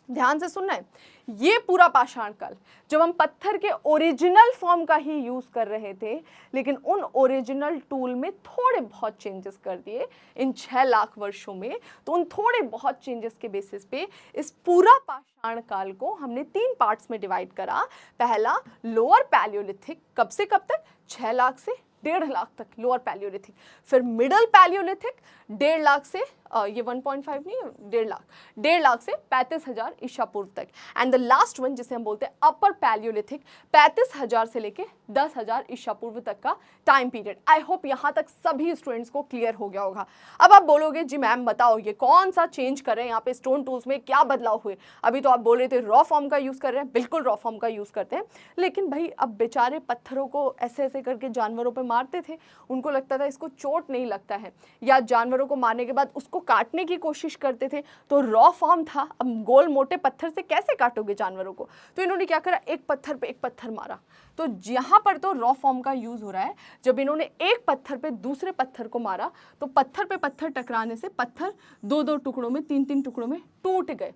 ध्यान से सुनना है, ये पूरा पाषाण काल जब हम पत्थर के ओरिजिनल फॉर्म का ही यूज कर रहे थे, लेकिन उन ओरिजिनल टूल में थोड़े बहुत चेंजेस कर दिए इन 6 लाख वर्षों में, तो उन थोड़े बहुत चेंजेस के बेसिस पे इस पूरा पाषाण काल को हमने 3 पार्ट्स में डिवाइड करा। पहला लोअर पैलियोलिथिक, कब से कब तक, 6 लाख से 1.5 लाख तक लोअर पैलियोलिथिक। फिर मिडल पैलियोलिथिक 1.5 लाख से ये 1.5 नहीं, 1.5 लाख से 35,000 ईसा पूर्व तक। एंड द लास्ट वन जिसे हम बोलते हैं अपर पैलियोलिथिक, 35,000 से लेके 10,000 ईसा पूर्व तक का टाइम पीरियड। आई होप यहाँ तक सभी स्टूडेंट्स को क्लियर हो गया होगा। अब आप बोलोगे जी मैम बताओ ये कौन सा चेंज कर रहे हैं यहाँ पे स्टोन टूल्स में, क्या बदलाव हुए? अभी तो आप बोल रहे थे रॉ फॉर्म का यूज कर रहे हैं, बिल्कुल रॉ फॉर्म का यूज करते हैं, लेकिन भाई अब बेचारे पत्थरों को ऐसे ऐसे करके जानवरों पर मारते थे, उनको लगता था इसको चोट नहीं लगता है, या जानवरों को मारने के बाद उसको काटने की कोशिश करते थे, तो रॉ फॉर्म था। अब गोल मोटे पत्थर से कैसे काटोगे जानवरों को? तो इन्होंने क्या करा, एक पत्थर पे एक पत्थर मारा। तो यहाँ पर तो रॉ फॉर्म का यूज हो रहा है। जब इन्होंने एक पत्थर पे दूसरे पत्थर को मारा तो पत्थर पे पत्थर टकराने से पत्थर 2-2 टुकड़ों में, 3-3 टुकड़ों में टूट गए।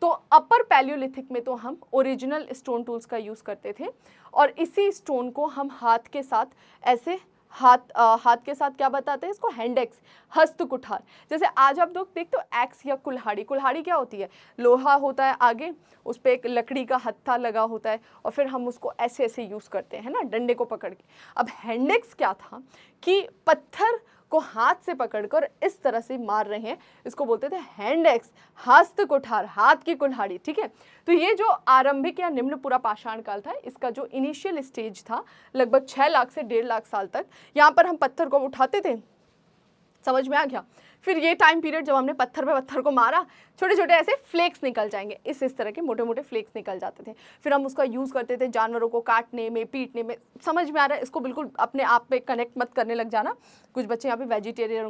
तो अपर पैलियोलिथिक में तो हम ओरिजिनल स्टोन टूल्स का यूज करते थे, और इसी स्टोन को हम हाथ के साथ ऐसे हाथ के साथ क्या बताते हैं इसको, हैंड एक्स, हस्त कुठार। जैसे आज आप लोग देखते हो एक्स या कुल्हाड़ी, कुल्हाड़ी क्या होती है, लोहा होता है आगे, उस पर एक लकड़ी का हत्था लगा होता है, और फिर हम उसको ऐसे ऐसे यूज करते हैं ना, डंडे को पकड़ के। अब हैंड एक्स क्या था कि पत्थर को हाथ से पकड़कर इस तरह से मार रहे हैं, इसको बोलते थे हैंड एक्स, हस्त कुठार, हाथ की कुल्हाड़ी। ठीक है, तो ये जो आरंभिक या निम्न पूरा पाषाण काल था, इसका जो इनिशियल स्टेज था लगभग 6 लाख से 1.5 लाख साल तक, यहाँ पर हम पत्थर को उठाते थे, समझ में आ गया। फिर ये टाइम पीरियड जब हमने पत्थर पे पत्थर को मारा, छोटे छोटे ऐसे फ्लेक्स निकल जाएंगे, इस तरह के मोटे मोटे फ्लेक्स निकल जाते थे। फिर हम उसका यूज़ करते थे जानवरों को काटने में, पीटने में। समझ में आ रहा है? इसको बिल्कुल अपने आप पे कनेक्ट मत करने लग जाना, कुछ बच्चे यहाँ पे वेजिटेरियन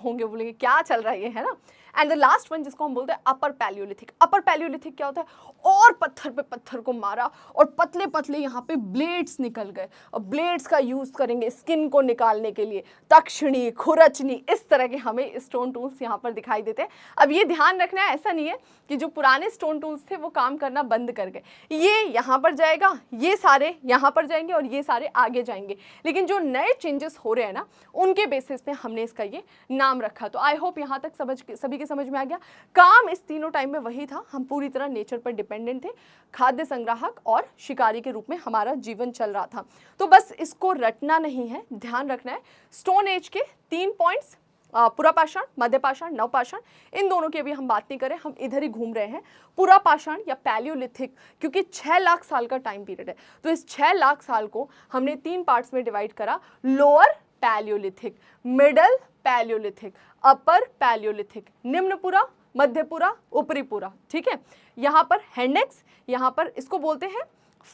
होंगे बोलेंगे क्या चल रहा है ये, है ना। एंड द लास्ट वन जिसको हम बोलते हैं अपर पैलियोलिथिक। अपर पैलियोलिथिक क्या होता है, और पत्थर पे पत्थर को मारा और पतले पतले यहाँ पे ब्लेड्स निकल गए, और ब्लेड्स का यूज़ करेंगे स्किन को निकालने के लिए, तक्षणी, खुरचनी, इस तरह के हमें स्टोन टूल्स यहाँ पर दिखाई देते हैं। अब ये ध्यान रखना है, ऐसा नहीं है कि जो पुराने स्टोन टूल्स थे वो काम करना बंद कर गए, ये यहाँ पर जाएगा, ये सारे यहाँ पर जाएंगे और ये सारे आगे जाएंगे, लेकिन जो नए चेंजेस हो रहे हैं ना उनके बेसिस पे हमने इसका ये नाम रखा। तो आई होप यहाँ तक सभी के समझ में आ गया। काम इस तीनों टाइम में वही था, हम पूरी तरह नेचर पर डिपेंडेंट थे, खाद्य संग्राहक और शिकारी के रूप में हमारा जीवन चल रहा था। तो बस इसको रटना नहीं है, ध्यान रखना है। स्टोन एज के 3 पॉइंट्स, पुरा पाषाण, मध्य पाषाण, नव पाषाण, इन दोनों की अभी हम बात नहीं करें, हम इधर ही घूम रहे हैं। पुरा पाषाण या पैलियोलिथिक, क्योंकि 6 लाख साल का टाइम पीरियड है, तो इस 6 लाख साल को हमने 3 पार्ट्स में डिवाइड करा। Lower palaeolithic, middle palaeolithic, upper palaeolithic, निम्नपुरा, मध्यपुरा, ऊपरीपुरा। ठीक है, यहाँ पर हैंडेक्स, यहाँ पर इसको बोलते हैं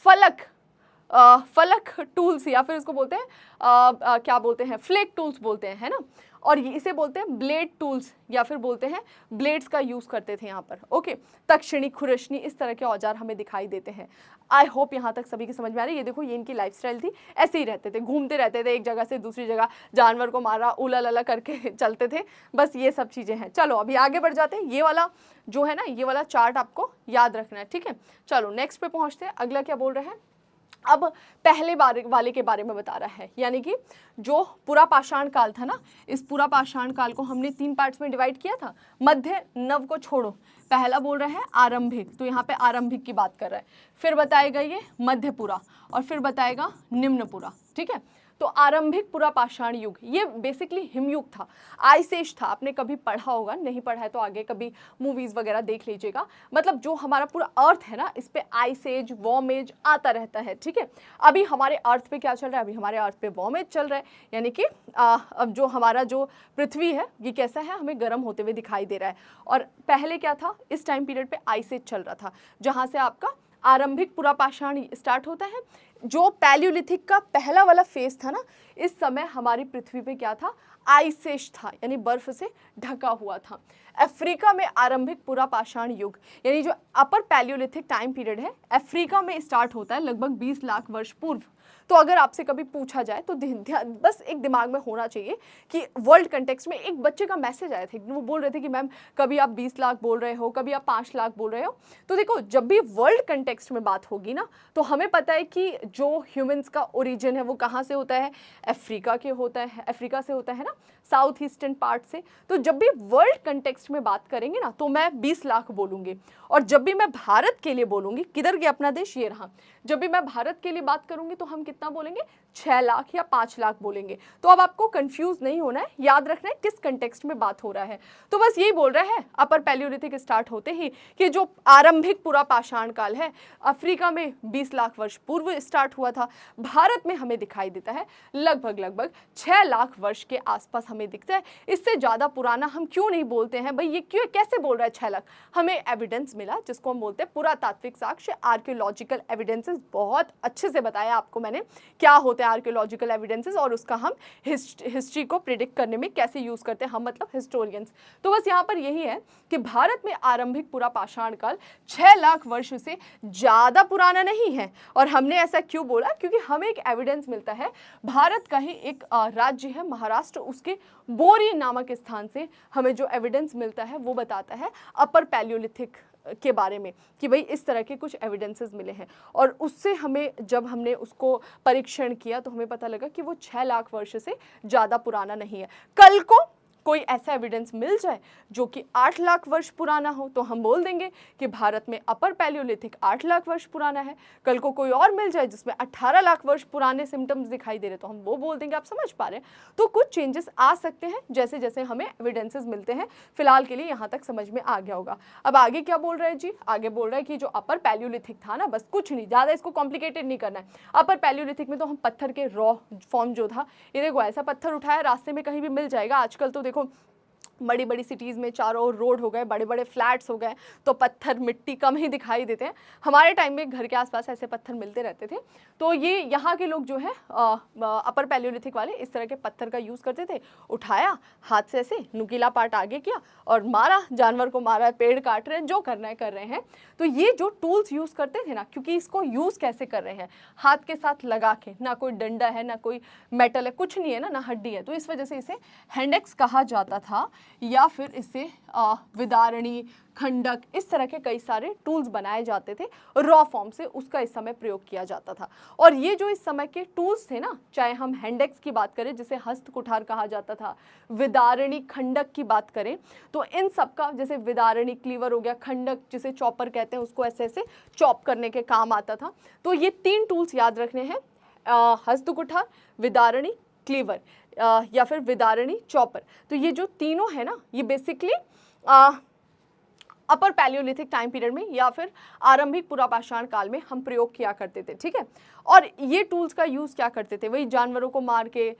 फलक, फलक टूल्स, या फिर इसको बोलते हैं क्या बोलते हैं, फ्लेक टूल्स बोलते हैं, है ना। और इसे बोलते हैं ब्लेड टूल्स, या फिर बोलते हैं ब्लेड्स का यूज़ करते थे यहाँ पर। ओके, तक्षणी, खुरशनी, इस तरह के औजार हमें दिखाई देते हैं। आई होप यहाँ तक सभी की समझ में आ रही है। ये देखो, ये इनकी लाइफस्टाइल थी, ऐसे ही रहते थे, घूमते रहते थे एक जगह से दूसरी जगह, जानवर को मारा, उला लला करके चलते थे, बस ये सब चीज़ें हैं। चलो अभी आगे बढ़ जाते हैं। ये वाला जो है ना, ये वाला चार्ट आपको याद रखना है, ठीक है। चलो नेक्स्ट पे पहुँचते हैं। अगला क्या बोल रहे हैं, अब पहले वाले के बारे में बता रहा है, यानी कि जो पूरा पाषाण काल था ना, इस पूरा पाषाण काल को हमने 3 पार्ट्स में डिवाइड किया था। मध्य, नव को छोड़ो, पहला बोल रहा है आरंभिक, तो यहाँ पे आरंभिक की बात कर रहा है। फिर बताएगा ये मध्यपुरा, और फिर बताएगा निम्नपुरा। ठीक है, तो आरंभिक पूरा पाषाण युग, ये बेसिकली हिमयुग था, आइस एज था। आपने कभी पढ़ा होगा, नहीं पढ़ा है तो आगे कभी मूवीज वगैरह देख लीजिएगा। मतलब जो हमारा पूरा अर्थ है ना, इस पे आइस एज, वॉर्म एज आता रहता है। ठीक है, अभी हमारे अर्थ पे क्या चल रहा है, अभी हमारे अर्थ पे वॉर्म एज चल रहा है, यानी कि अब जो हमारा जो पृथ्वी है ये कैसा है, हमें गर्म होते हुए दिखाई दे रहा है। और पहले क्या था, इस टाइम पीरियड पे आइस एज चल रहा था, जहाँ से आपका आरंभिक पूरा पाषाण स्टार्ट होता है। जो पैलियोलिथिक का पहला वाला फेज था ना, इस समय हमारी पृथ्वी पे क्या था, आइसेज था, यानी बर्फ से ढका हुआ था। अफ्रीका में आरंभिक पुरा पाषाण युग, यानी जो अपर पैलियोलिथिक टाइम पीरियड है, अफ्रीका में स्टार्ट होता है लगभग 20 लाख वर्ष पूर्व। तो अगर आपसे कभी पूछा जाए तो बस एक दिमाग में होना चाहिए कि वर्ल्ड कंटेक्स्ट में एक बच्चे का मैसेज आया था, वो बोल रहे थे कि मैम कभी आप 20 लाख बोल रहे हो, कभी आप 5 लाख बोल रहे हो। तो देखो, जब भी वर्ल्ड कंटेक्स्ट में बात होगी ना, तो हमें पता है कि जो ह्यूमंस का ओरिजिन है वो कहाँ से होता है, अफ्रीका से होता है ना, साउथ ईस्टर्न पार्ट से। तो जब भी वर्ल्ड कंटेक्स्ट में बात करेंगे ना, तो मैं 20 लाख बोलूंगी। और जब भी मैं भारत के लिए बोलूंगी, किधर गया अपना देश, ये रहा, जब भी मैं भारत के लिए बात करूंगी तो हम कितना बोलेंगे, 6 लाख या 5 लाख बोलेंगे। तो अब आपको कंफ्यूज नहीं होना है, याद रखना है किस कंटेक्स्ट में बात हो रहा है। तो बस यही बोल रहा है, अपर पैलियोलिथिक स्टार्ट होते ही कि जो आरंभिक पुरा पाषाण काल है, अफ्रीका में 20 लाख वर्ष पूर्व स्टार्ट हुआ था, भारत में हमें दिखाई देता है लगभग 6 लाख वर्ष के आसपास हमें दिखता है। इससे ज्यादा पुराना हम क्यों नहीं बोलते हैं भाई, ये क्यों कैसे बोल रहा है 6 लाख। हमें एविडेंस मिला जिसको हम बोलते हैं पुरातात्विक साक्ष्य, आर्कियोलॉजिकल एविडेंसेस। बहुत अच्छे से बताया आपको मैंने क्या होते हैं आर्कियोलॉजिकल एविडेंसेस, और उसका हम हिस्ट्री को प्रिडिक्ट करने में कैसे यूज करते हैं हम, मतलब हिस्टोरियंस। तो बस यहाँ पर यही है कि भारत में आरंभिक पुरा पाषाण काल 6 लाख वर्ष से ज्यादा पुराना नहीं है। और हमने ऐसा क्यों बोला, क्योंकि हमें एक एविडेंस मिलता है, भारत का ही एक राज्य है महाराष्ट्र, उसके बोरी नामक स्थान से हमें जो एविडेंस मिलता है वो बताता है अपर पैलियोलिथिक के बारे में, कि भाई इस तरह के कुछ एविडेंसेस मिले हैं। और उससे हमें, जब हमने उसको परीक्षण किया तो हमें पता लगा कि वो 6 लाख वर्ष से ज़्यादा पुराना नहीं है। कल को कोई ऐसा एविडेंस मिल जाए जो कि 8 लाख वर्ष पुराना हो, तो हम बोल देंगे कि भारत में अपर पैलियोलिथिक 8 लाख वर्ष पुराना है। कल को कोई और मिल जाए जिसमें 18 लाख वर्ष पुराने सिम्टम्स दिखाई दे रहे, तो हम वो बोल देंगे। आप समझ पा रहे हैं? तो कुछ चेंजेस आ सकते हैं जैसे जैसे हमें एविडेंसेस मिलते हैं। फिलहाल के लिए यहाँ तक समझ में आ गया होगा। अब आगे क्या बोल रहे हैं जी, आगे बोल रहा है कि जो अपर पैलियोलिथिक था ना, बस कुछ नहीं, ज़्यादा इसको कॉम्प्लिकेटेड नहीं करना है। अपर पैलियोलिथिक में तो हम पत्थर के रॉ फॉर्म जो था, ये देखो ऐसा पत्थर उठाया, रास्ते में कहीं भी मिल जाएगा। आजकल तो देखो बड़ी बड़ी सिटीज़ में चारों ओर रोड हो गए, बड़े बड़े फ्लैट्स हो गए, तो पत्थर मिट्टी कम ही दिखाई देते हैं। हमारे टाइम में घर के आसपास ऐसे पत्थर मिलते रहते थे। तो ये यहाँ के लोग जो है अपर पैलियोलिथिक वाले इस तरह के पत्थर का यूज़ करते थे। उठाया, हाथ से ऐसे नुकीला पार्ट आगे किया और मारा, जानवर को मारा, पेड़ काट रहे हैं, जो करना है कर रहे हैं। तो ये जो टूल्स यूज़ करते थे ना, क्योंकि इसको यूज़ कैसे कर रहे हैं, हाथ के साथ लगा के, ना कोई डंडा है, ना कोई मेटल है, कुछ नहीं है ना हड्डी है, तो इस वजह से इसे हैंडेक्स कहा जाता था, या फिर इससे विदारणी, खंडक, इस तरह के कई सारे टूल्स बनाए जाते थे रॉ फॉर्म से, उसका इस समय प्रयोग किया जाता था। और ये जो इस समय के टूल्स थे ना, चाहे हम हैंडेक्स की बात करें जिसे हस्त कुठार कहा जाता था, विदारणी, खंडक की बात करें, तो इन सब का, जैसे विदारणी क्लीवर हो गया, खंडक जिसे चॉपर कहते हैं, उसको ऐसे ऐसे चॉप करने के काम आता था। तो ये 3 टूल्स याद रखने हैं, हस्त कुठार, विदारणी, क्लीवर, या फिर विदारणी, चॉपर। तो ये जो तीनों है ना, ये basically upper Palaeolithic time period में या फिर आरंभिक पुरा पाषाण काल में हम प्रयोग किया करते थे, ठीक है। और ये टूल्स का यूज़ क्या करते थे, वही जानवरों को मार के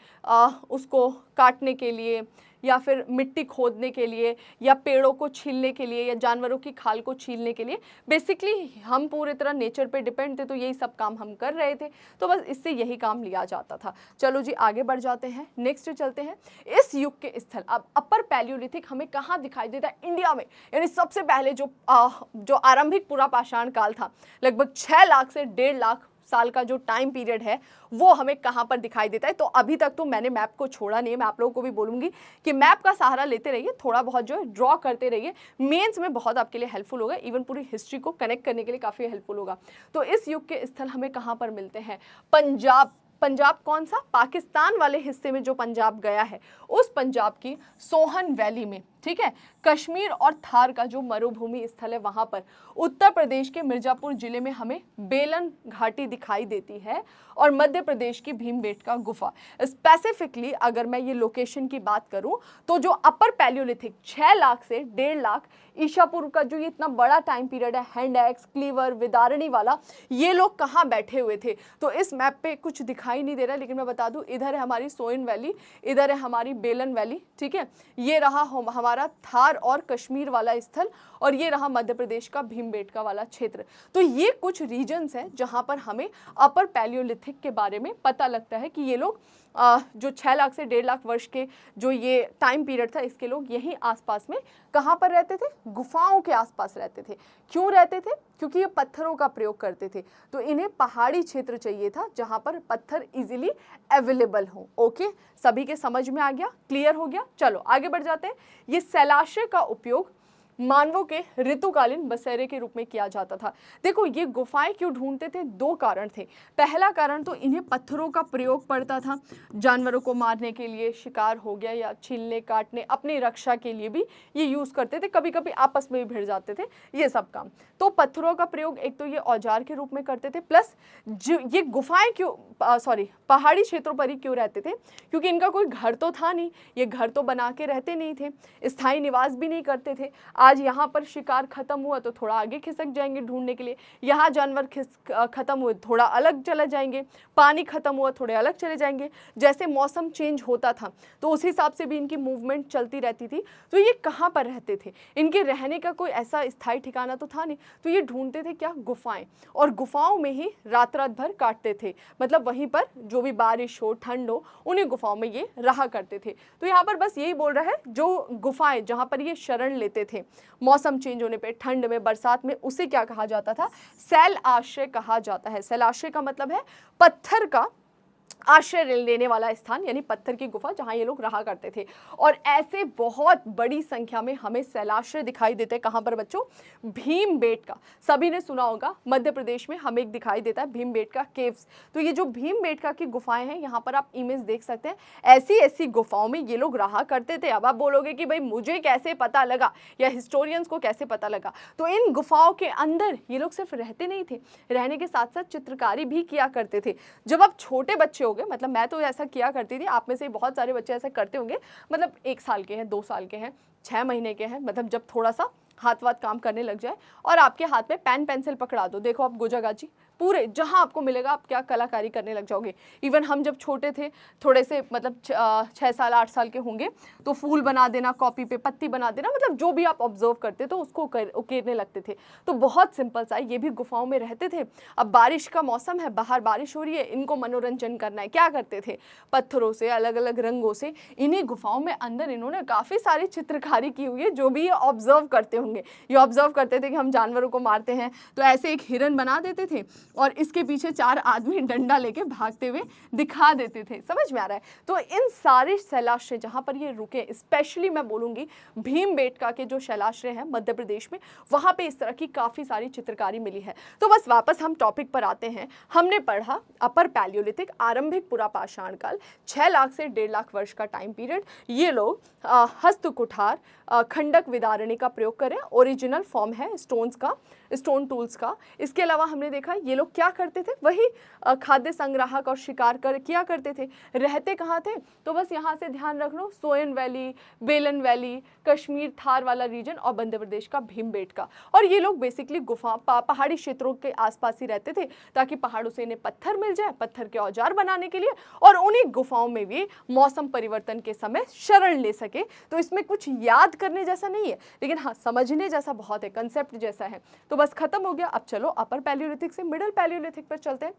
उसको काटने के लिए, या फिर मिट्टी खोदने के लिए, या पेड़ों को छीलने के लिए, या जानवरों की खाल को छीलने के लिए। बेसिकली हम पूरी तरह नेचर पे डिपेंड थे, तो यही सब काम हम कर रहे थे, तो बस इससे यही काम लिया जाता था। चलो जी आगे बढ़ जाते हैं, नेक्स्ट चलते हैं। इस युग के स्थल, अब अपर पैलियोलिथिक हमें कहाँ दिखाई देता है, इंडिया में। यानी सबसे पहले जो आरंभिक पुरा पाषाण काल था, लगभग 6 लाख से 1.5 लाख साल का जो टाइम पीरियड है, वो हमें कहाँ पर दिखाई देता है। तो अभी तक तो मैंने मैप को छोड़ा नहीं है, मैं आप लोगों को भी बोलूँगी कि मैप का सहारा लेते रहिए, थोड़ा बहुत जो है ड्रॉ करते रहिए, मेंस में बहुत आपके लिए हेल्पफुल होगा, इवन पूरी हिस्ट्री को कनेक्ट करने के लिए काफ़ी हेल्पफुल होगा। तो इस युग के स्थल हमें कहाँ पर मिलते हैं, पंजाब। पंजाब कौन सा, पाकिस्तान वाले हिस्से में जो पंजाब गया है, उस पंजाब की सोहन वैली में, ठीक है। कश्मीर और थार का जो मरुभूमि स्थल है वहां पर, उत्तर प्रदेश के मिर्जापुर जिले में हमें बेलन घाटी दिखाई देती है, और मध्य प्रदेश की भीमबेटका गुफा। स्पेसिफिकली अगर मैं ये लोकेशन की बात करूं, तो जो अपर पैलियोलिथिक 6 लाख से 1.5 लाख ईसा पूर्व का जो ये इतना बड़ा टाइम पीरियड है, हैंड एक्स, क्लीवर, विदारणी वाला, ये लोग कहाँ बैठे हुए थे। तो इस मैप पे कुछ दिखाई नहीं दे रहा, लेकिन मैं बता दूं, इधर है हमारी सोइन वैली, इधर है हमारी बेलन वैली, ठीक है। ये रहा हमारा हमारा थार और कश्मीर वाला स्थल, और ये रहा मध्य प्रदेश का भीमबेटका वाला क्षेत्र। तो ये कुछ रीजन्स हैं जहाँ पर हमें अपर पैलियोलिथिक के बारे में पता लगता है कि ये लोग जो 6 लाख से 1.5 लाख वर्ष के जो ये टाइम पीरियड था, इसके लोग यहीं आसपास में कहाँ पर रहते थे? गुफाओं के आसपास रहते थे। क्यों रहते थे? क्योंकि ये पत्थरों का प्रयोग करते थे, तो इन्हें पहाड़ी क्षेत्र चाहिए था जहाँ पर पत्थर इजीली अवेलेबल हो। ओके, सभी के समझ में आ गया? क्लियर हो गया? चलो आगे बढ़ जाते हैं। ये शैलाश्रय का उपयोग मानवों के ऋतुकालीन बसेरे के रूप में किया जाता था। देखो, ये गुफाएं क्यों ढूंढते थे? 2 कारण थे। पहला कारण तो इन्हें पत्थरों का प्रयोग पड़ता था, जानवरों को मारने के लिए, शिकार हो गया या छीलने काटने, अपनी रक्षा के लिए भी ये यूज करते थे, कभी कभी आपस में भी भिड़ जाते थे, ये सब काम। तो पत्थरों का प्रयोग एक तो ये औजार के रूप में करते थे, प्लस ये गुफाएं क्यों पहाड़ी क्षेत्रों पर ही क्यों रहते थे? क्योंकि इनका कोई घर तो था नहीं, ये घर तो बना के रहते नहीं थे, स्थायी निवास भी नहीं करते थे। आज यहाँ पर शिकार खत्म हुआ तो थोड़ा आगे खिसक जाएंगे ढूंढने के लिए, यहाँ जानवर खत्म हुए थोड़ा अलग चले जाएंगे, पानी खत्म हुआ थोड़े अलग चले जाएंगे। जैसे मौसम चेंज होता था तो उस हिसाब से भी इनकी मूवमेंट चलती रहती थी। तो ये कहाँ पर रहते थे? इनके रहने का कोई ऐसा स्थायी ठिकाना तो था नहीं, तो ये ढूंढते थे क्या? गुफाएं। और गुफाओं में ही रात रात भर काटते थे, मतलब वहीं पर जो भी बारिश हो, ठंड हो, उन्हीं गुफाओं में ये रहा करते थे। तो यहाँ पर बस यही बोल रहा है, जो गुफाएं जहाँ पर ये शरण लेते थे मौसम चेंज होने पे, ठंड में, बरसात में, उसे क्या कहा जाता था? शैल आश्रय कहा जाता है। शैल आश्रय का मतलब है पत्थर का आश्रय लेने वाला स्थान, यानी पत्थर की गुफा जहां ये लोग रहा करते थे। और ऐसे बहुत बड़ी संख्या में हमें शैलाश्रय दिखाई देते हैं। कहां पर बच्चों? भीमबेटका। सभी ने सुना होगा, मध्य प्रदेश में हमें एक दिखाई देता है भीमबेटका केव्स। तो ये जो भीमबेटका की गुफाएं हैं, यहाँ पर आप इमेज देख सकते हैं, ऐसी ऐसी गुफाओं में ये लोग रहा करते थे। अब आप बोलोगे कि भाई मुझे कैसे पता लगा, या हिस्टोरियंस को कैसे पता लगा? तो इन गुफाओं के अंदर ये लोग सिर्फ रहते नहीं थे, रहने के साथ साथ चित्रकारी भी किया करते थे। जब आप छोटे बच्चे हो गए, मतलब मैं तो ऐसा किया करती थी, आप में से बहुत सारे बच्चे ऐसा करते होंगे, मतलब 1 साल के हैं, 2 साल के हैं, 6 महीने के हैं, मतलब जब थोड़ा सा हाथ वाथ काम करने लग जाए और आपके हाथ में पेन पेंसिल पकड़ा दो, देखो आप गोजागाजी पूरे जहां आपको मिलेगा आप क्या कलाकारी करने लग जाओगे। इवन हम जब छोटे थे, थोड़े से मतलब 6 साल 8 साल के होंगे, तो फूल बना देना, कॉपी पे पत्ती बना देना, मतलब जो भी आप ऑब्जर्व करते तो उसको उकेरने लगते थे। तो बहुत सिंपल सा, ये भी गुफाओं में रहते थे। अब बारिश का मौसम है, बाहर बारिश हो रही है, इनको मनोरंजन करना है, क्या करते थे? पत्थरों से, अलग अलग रंगों से इन्हीं गुफाओं में अंदर इन्होंने काफ़ी सारी चित्रकारी की हुई है, जो भी ये ऑब्जर्व करते होंगे। ये ऑब्जर्व करते थे कि हम जानवरों को मारते हैं, तो ऐसे एक हिरन बना देते थे और इसके पीछे 4 आदमी डंडा लेके भागते हुए दिखा देते थे। समझ में आ रहा है? तो इन सारे शैलाश्रय जहां पर ये रुके, स्पेशली मैं बोलूंगी भीमबेटका के जो शैलाश्रय हैं मध्य प्रदेश में, वहां पे इस तरह की काफी सारी चित्रकारी मिली है। तो बस वापस हम टॉपिक पर आते हैं। हमने पढ़ा अपर पैलियोलिथिक, आरंभिक पुरापाषाण काल, 6 लाख से 1.5 लाख वर्ष का टाइम पीरियड। ये लोग हस्त कुठार, खंडक विदारणी का प्रयोग करें, ओरिजिनल फॉर्म है स्टोन्स का, स्टोन टूल्स का। इसके अलावा हमने देखा ये लोग क्या करते थे, वही खाद्य संग्राहक और शिकार किया करते थे। रहते कहाँ थे? तो बस यहाँ से ध्यान रख लो, सोयन वैली, बेलन वैली, कश्मीर थार वाला रीजन और मध्य प्रदेश का भीमबेटका। और ये लोग बेसिकली गुफा पहाड़ी क्षेत्रों के आसपास ही रहते थे, ताकि पहाड़ों से इन्हें पत्थर मिल जाए, पत्थर के औजार बनाने के लिए, और उन्हीं गुफाओं में भी मौसम परिवर्तन के समय शरण ले सके। तो इसमें कुछ याद करने जैसा नहीं है, लेकिन हाँ समझने जैसा बहुत है, कंसेप्ट जैसा है। तो बस खत्म हो गया। अब चलो अपर पैलियोलिथिक से मिडिल पैलियोलिथिक पर चलते हैं।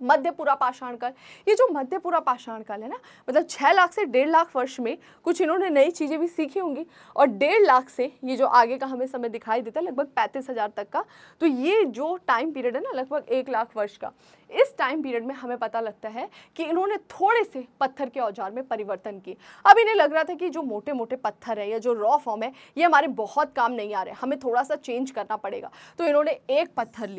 मध्य पुरापाषाण काल। ये जो मध्य पुरापाषाण काल है ना, मतलब 6 लाख से 1.5 लाख वर्ष में कुछ इन्होंने नई चीजें भी सीखी होंगी, और 1.5 लाख से ये जो आगे का हमें समय दिखाई देता है लगभग 35,000 तक का, तो ये जो टाइम पीरियड है ना लगभग 1 लाख वर्ष का, इस टाइम पीरियड में हमें पता लगता है कि इन्होंने थोड़े से पत्थर के औजार में परिवर्तन किए। अब इन्हें लग रहा था कि जो मोटे मोटे पत्थर है या जो रॉ फॉर्म है ये हमारे बहुत काम नहीं आ रहे, हमें थोड़ा सा चेंज करना पड़ेगा। तो इन्होंने एक पत्थर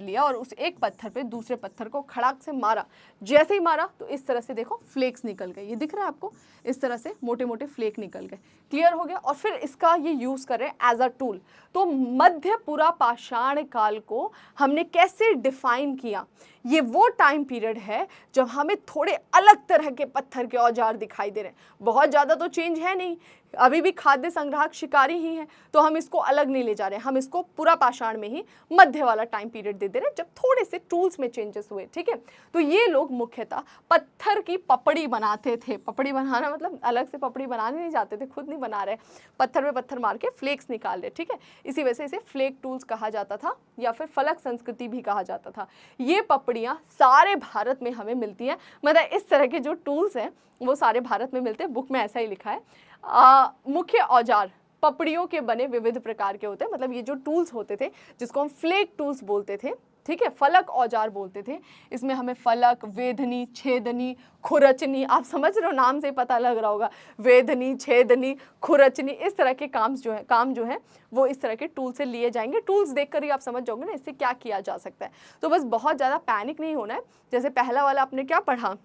लिया और उस एक पत्थर पे दूसरे पत्थर को खड़ाक से मारा। जैसे ही मारा तो इस तरह से देखो फ्लेक्स निकल गए, ये दिख रहा है आपको, इस तरह से मोटे मोटे फ्लेक निकल गए। क्लियर हो गया? और फिर इसका ये यूज कर रहे हैं एज अ टूल। तो मध्य पुरापाषाण काल को हमने कैसे डिफाइन किया? ये वो टाइम पीरियड है जब हमें थोड़े अलग तरह के पत्थर के औजार दिखाई दे रहे हैं। बहुत ज़्यादा तो चेंज है नहीं, अभी भी खाद्य संग्राहक शिकारी ही हैं, तो हम इसको अलग नहीं ले जा रहे हैं, हम इसको पूरा पाषाण में ही मध्य वाला टाइम पीरियड दे दे रहे हैं जब थोड़े से टूल्स में चेंजेस हुए। ठीक है, तो ये लोग मुख्यतः पत्थर की पपड़ी बनाते थे। पपड़ी बनाना मतलब अलग से पपड़ी बनाने नहीं जाते थे, खुद नहीं बना रहे, पत्थर में पत्थर मार के फ्लेक्स निकाल रहे। ठीक है, इसी वजह से इसे फ्लेक टूल्स कहा जाता था या फिर फलक संस्कृति भी कहा जाता था। ये पपड़ियाँ सारे भारत में हमें मिलती हैं, मतलब इस तरह के जो टूल्स हैं वो सारे भारत में मिलते हैं, बुक में ऐसा ही लिखा है। मुख्य औजार पपड़ियों के बने विविध प्रकार के होते हैं, मतलब ये जो टूल्स होते थे जिसको हम फ्लेक टूल्स बोलते थे, ठीक है, फलक औजार बोलते थे। इसमें हमें फलक, वेधनी, छेदनी, खुरचनी, आप समझ रहे हो, नाम से पता लग रहा होगा, वेधनी, छेदनी, खुरचनी, इस तरह के काम जो है वो इस तरह के टूल से लिए जाएंगे। टूल्स देखकर ही आप समझ जाओगे ना इससे क्या किया जा सकता है। तो बस बहुत ज़्यादा पैनिक नहीं होना है। जैसे पहला वाला आपने क्या पढ़ा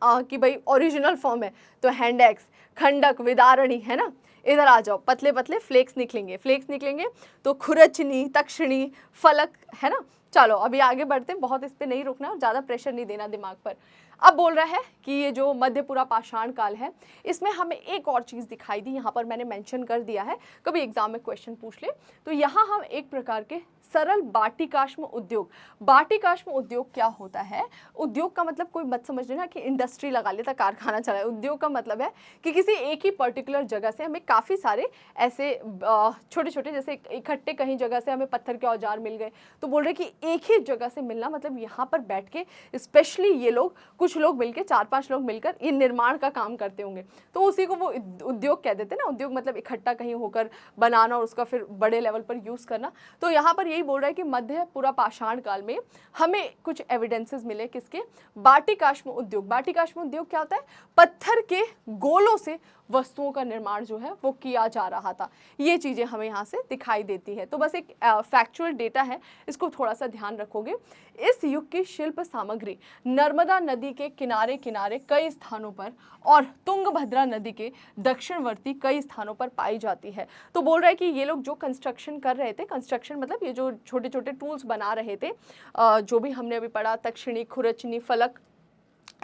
कि भाई ओरिजिनल फॉर्म है तो हैंडेक्स, खंडक, विदारणी, है ना। इधर आ जाओ, पतले पतले फ्लेक्स निकलेंगे तो खुरचनी, तक्षणी, फलक, है ना। चलो अभी आगे बढ़ते हैं, बहुत इस पे नहीं रुकना और ज़्यादा प्रेशर नहीं देना दिमाग पर। अब बोल रहा है कि ये जो मध्यपुरा पाषाण काल है इसमें हमें एक और चीज़ दिखाई दी, यहाँ पर मैंने मेंशन कर दिया है, कभी एग्जाम में क्वेश्चन पूछ ले तो यहाँ हम एक प्रकार के सरल बाटिकाश्म उद्योग। बाटिकाश्म उद्योग क्या होता है? उद्योग का मतलब कोई मत समझ लेना कि इंडस्ट्री लगा लेता, कारखाना चलाए। उद्योग का मतलब है कि किसी एक ही पर्टिकुलर जगह से हमें काफ़ी सारे ऐसे छोटे छोटे, जैसे इकट्ठे कहीं जगह से हमें पत्थर के औजार मिल गए, तो बोल रहे कि एक ही जगह से मिलना, मतलब यहाँ पर बैठ के स्पेशली ये लोग, कुछ लोग मिलकर, 4-5 लोग मिलकर ये निर्माण का काम करते होंगे, तो उसी को वो उद्योग कह देते हैं ना। उद्योग मतलब इकट्ठा कहीं होकर बनाना और उसका फिर बड़े लेवल पर यूज़ करना। तो यहाँ पर यही बोल रहा है कि मध्य पूरा पाषाण काल में हमें कुछ एविडेंसेस मिले किसके? बाटिकाश्म उद्योग। बाटिकाश्म उद्योग क्या होता है? पत्थर के गोलों से वस्तुओं का निर्माण जो है वो किया जा रहा था। ये चीज़ें हमें यहाँ से दिखाई देती है। तो बस एक फैक्चुअल डेटा है, इसको थोड़ा सा ध्यान रखोगे। इस युग की शिल्प सामग्री नर्मदा नदी के किनारे किनारे कई स्थानों पर और तुंगभद्रा नदी के दक्षिणवर्ती कई स्थानों पर पाई जाती है। तो बोल रहा है कि ये लोग जो कंस्ट्रक्शन कर रहे थे, कंस्ट्रक्शन मतलब ये जो छोटे छोटे टूल्स बना रहे थे, जो भी हमने अभी पढ़ा, तक्षिणी, खुरचनी, फलक,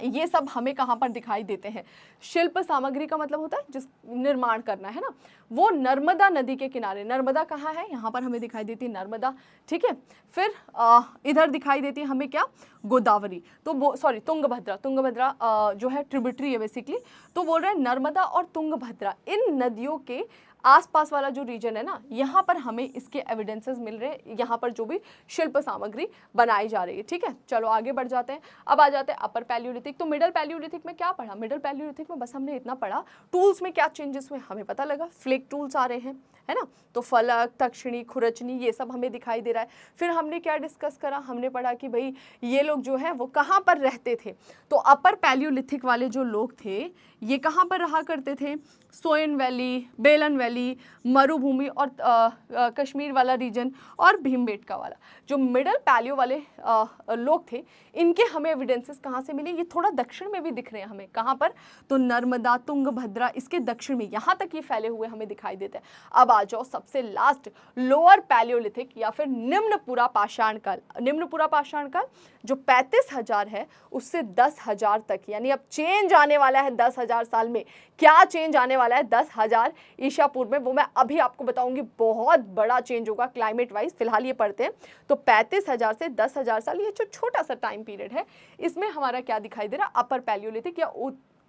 ये सब हमें कहाँ पर दिखाई देते हैं? शिल्प सामग्री का मतलब होता है जिस निर्माण करना है ना, वो नर्मदा नदी के किनारे। नर्मदा कहाँ है? यहाँ पर हमें दिखाई देती है नर्मदा, ठीक है। फिर इधर दिखाई देती है हमें क्या? गोदावरी, तो सॉरी तुंगभद्रा। तुंगभद्रा जो है ट्रिब्यूटरी है बेसिकली। तो बोल रहे हैं नर्मदा और तुंगभद्रा, इन नदियों के आसपास वाला जो रीजन है ना, यहाँ पर हमें इसके एविडेंसेस मिल रहे हैं, यहाँ पर जो भी शिल्प सामग्री बनाई जा रही है। ठीक है, चलो आगे बढ़ जाते हैं। अब आ जाते हैं अपर पैलियोलिथिक। तो मिडल पैलियोलिथिक में क्या पढ़ा? मिडल पैलियोलिथिक में बस हमने इतना पढ़ा, टूल्स में क्या चेंजेस हुए हमें पता लगा, फ्लेक टूल्स आ रहे हैं, है ना। तो फलक, तक्षिणी, खुरचनी, ये सब हमें दिखाई दे रहा है। फिर हमने क्या डिस्कस करा? हमने पढ़ा कि भाई ये लोग जो है वो कहाँ पर रहते थे। तो अपर पैलियोलिथिक वाले जो लोग थे ये कहाँ पर रहा करते थे? सोयन वैली, बेलन वैली, मरुभूमि और कश्मीर वाला रीजन और भीमबेटका वाला। जो मिडल पैलियो वाले लोग थे, इनके हमें एविडेंसेस कहाँ से मिले? ये थोड़ा दक्षिण में भी दिख रहे हैं हमें। कहाँ पर? तो नर्मदा, तुंगभद्रा, इसके दक्षिण में, यहाँ तक ये फैले हुए हमें दिखाई देते हैं। अब आ जाओ सबसे लास्ट, लोअर पैलियोलिथिक या फिर निम्न पूरा पाषाण काल। निम्न पूरा पाषाण काल जो 35,000 है उससे 10,000 तक, यानी अब चेंज आने वाला है 10,000 साल में। क्या चेंज आने वाला है 10,000 ईसा पूर्व में, वो मैं अभी आपको बताऊंगी। बहुत बड़ा चेंज होगा क्लाइमेट वाइज। फिलहाल ये पढ़ते हैं। तो 35,000 से 10,000 साल, ये जो छोटा सा टाइम पीरियड है, इसमें हमारा क्या दिखाई दे रहा है? अपर पैलियोलिथिक या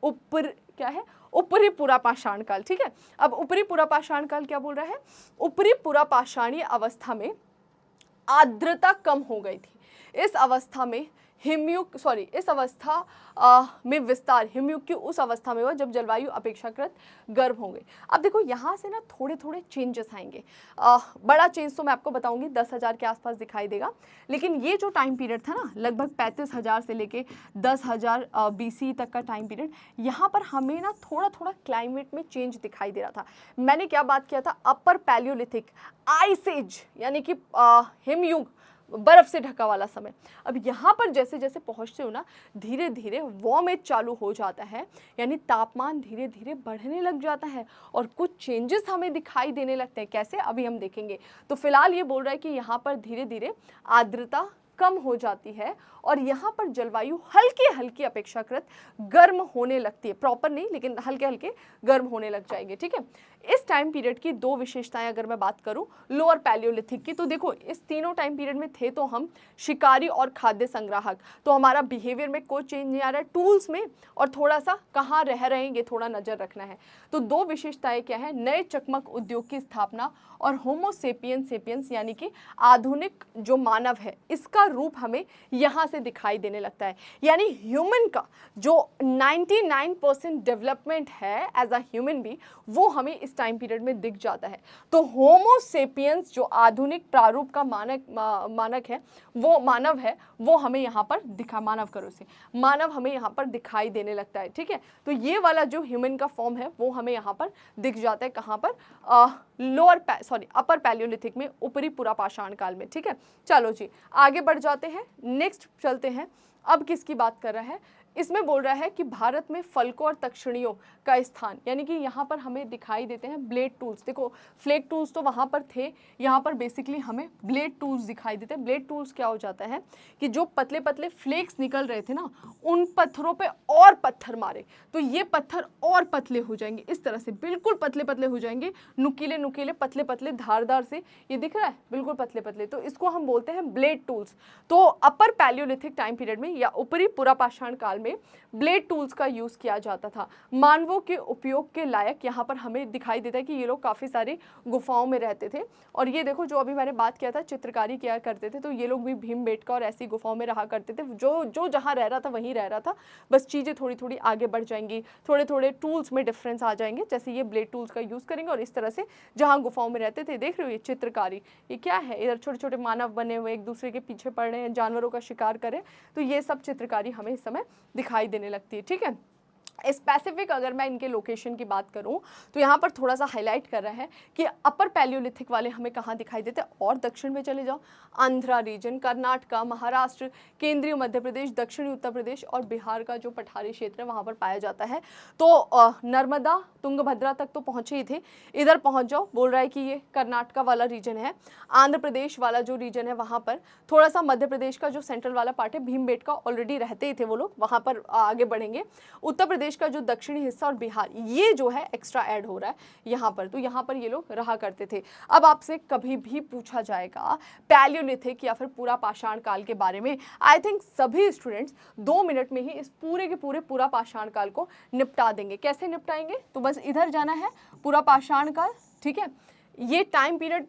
ऊपर क्या है? ऊपरी पूरा पाषाण काल। ठीक है, अब ऊपरी पूरा पाषाण काल क्या बोल रहा है? ऊपरी पूरा पाषाणीय अवस्था में आर्द्रता कम हो गई थी। इस अवस्था में इस अवस्था में विस्तार हिमयुग की उस अवस्था में हुआ जब जलवायु अपेक्षाकृत गर्म हो गई। अब देखो यहाँ से ना थोड़े थोड़े चेंजेस आएंगे। बड़ा चेंज तो मैं आपको बताऊंगी 10,000 के आसपास दिखाई देगा, लेकिन ये जो टाइम पीरियड था ना, लगभग 35,000 से लेके 10,000 BC तक का टाइम पीरियड, यहाँ पर हमें ना थोड़ा थोड़ा क्लाइमेट में चेंज दिखाई दे रहा था। मैंने क्या बात किया था? अपर पैलियोलिथिक, आइस एज, यानी कि हिमयुग, बर्फ से ढका वाला समय। अब यहाँ पर जैसे जैसे पहुँचते हो ना, धीरे धीरे वार्म एज चालू हो जाता है, यानी तापमान धीरे धीरे बढ़ने लग जाता है और कुछ चेंजेस हमें दिखाई देने लगते हैं। कैसे? अभी हम देखेंगे। तो फिलहाल ये बोल रहा है कि यहाँ पर धीरे धीरे आर्द्रता कम हो जाती है और यहाँ पर जलवायु हल्की हल्की अपेक्षाकृत गर्म होने लगती है, प्रॉपर नहीं लेकिन हल्के हल्के गर्म होने लग जाएंगे, ठीक है। इस टाइम पीरियड की दो विशेषताएं अगर मैं बात करूं लोअर पैलियोलिथिक की, तो देखो इस तीनों टाइम पीरियड में थे तो हम शिकारी और खाद्य संग्राहक, तो हमारा बिहेवियर में कोई चेंज नहीं आ रहा है, टूल्स में और थोड़ा सा कहाँ रह रहे हैं ये थोड़ा नजर रखना है। तो दो विशेषताएं क्या है, नए चकमक उद्योग की स्थापना और होमो सेपियंस सेपियंस यानी कि आधुनिक जो मानव है इसका रूप हमें यहाँ से दिखाई देने लगता है। यानी ह्यूमन का जो 99% डेवलपमेंट है एज अ ह्यूमन भी वो हमें इस टाइम पीरियड में दिख जाता है। तो होमो सेपियंस जो आधुनिक प्रारूप का मानक है, वो मानव है, वो हमें यहाँ पर मानव करो से मानव हमें यहाँ पर दिखाई देने लगता है, ठीक है। तो ये वाला जो ह्यूमन का फॉर्म है वो हमें यहाँ पर दिख जाता है, कहाँ पर, अपर पैलियोलिथिक में, ऊपरी पुरापाषाण काल में, ठीक है। चलो जी आगे बढ़ जाते हैं, नेक्स्ट चलते हैं। अब किसकी बात कर रहा है, इसमें बोल रहा है कि भारत में फल्कों और तक्षणियों का स्थान, यानी कि यहाँ पर हमें दिखाई देते हैं ब्लेड टूल्स। देखो फ्लेक टूल्स तो वहाँ पर थे, यहाँ पर बेसिकली हमें ब्लेड टूल्स दिखाई देते हैं। ब्लेड टूल्स क्या हो जाता है कि जो पतले पतले फ्लेक्स निकल रहे थे ना, उन पत्थरों पे और पत्थर मारे तो ये पत्थर और पतले हो जाएंगे, इस तरह से बिल्कुल पतले पतले हो जाएंगे, नुकीले नुकीले पतले पतले धारदार से, ये दिख रहा है बिल्कुल पतले पतले, तो इसको हम बोलते हैं ब्लेड टूल्स। तो अपर पैलियोलिथिक टाइम पीरियड में या ऊपरी पुरापाषाण काल में ब्लेड टूल्स का यूज किया जाता था। मानवों के उपयोग के लायक यहाँ पर हमें दिखाई देता है कि ये लोग काफी सारी गुफाओं में रहते थे। और ये देखो जो अभी मैंने बात किया था चित्रकारी किया करते थे, तो ये लोग भी भीमबेटका और ऐसी गुफाओं में रहा करते थे। जो जहाँ रह रहा था वहीं रह रहा था, बस चीजें थोड़ी थोड़ी आगे बढ़ जाएंगी, थोड़े थोड़े टूल्स में डिफरेंस आ जाएंगे, जैसे ये ब्लेड टूल्स का यूज करेंगे और इस तरह से जहाँ गुफाओं में रहते थे। देख रहे हो ये चित्रकारी, ये क्या है, इधर छोटे छोटे मानव बने हुए एक दूसरे के पीछे पड़ रहे हैं, जानवरों का शिकार करें, तो ये सब चित्रकारी हमें इस समय दिखाई देने लगती है, ठीक है। स्पेसिफिक अगर मैं इनके लोकेशन की बात करूं तो यहाँ पर थोड़ा सा हाईलाइट कर रहा है कि अपर पैलियोलिथिक वाले हमें कहाँ दिखाई देते हैं, और दक्षिण में चले जाओ, आंध्रा रीजन, कर्नाटका, महाराष्ट्र, केंद्रीय मध्य प्रदेश, दक्षिणी उत्तर प्रदेश और बिहार का जो पठारी क्षेत्र है वहाँ पर पाया जाता है। तो नर्मदा तुंगभद्रा तक तो पहुँचे ही थे, इधर पहुँच जाओ, बोल रहा है कि ये कर्नाटका वाला रीजन है, आंध्र प्रदेश वाला जो रीजन है वहाँ पर, थोड़ा सा मध्य प्रदेश का जो सेंट्रल वाला पार्ट है, भीमबेटका ऑलरेडी रहते ही थे वो लोग, वहाँ पर आगे बढ़ेंगे। उत्तर प्रदेश का जो दक्षिणी हिस्सा और बिहार, ये जो है एक्स्ट्रा ऐड हो रहा है यहाँ पर, तो यहाँ पर ये लोग रहा करते थे। अब आपसे कभी भी पूछा जाएगा पैलियोलिथिक या फिर पुरापाषाण काल के बारे में, आई थिंक सभी स्टूडेंट्स 2 मिनट में ही इस पूरे के पूरे पुरापाषाण काल को निपटा देंगे। कैसे निपटाएंगे, तो बस इधर जाना है पुरापाषाण काल, ठीक है। ये टाइम पीरियड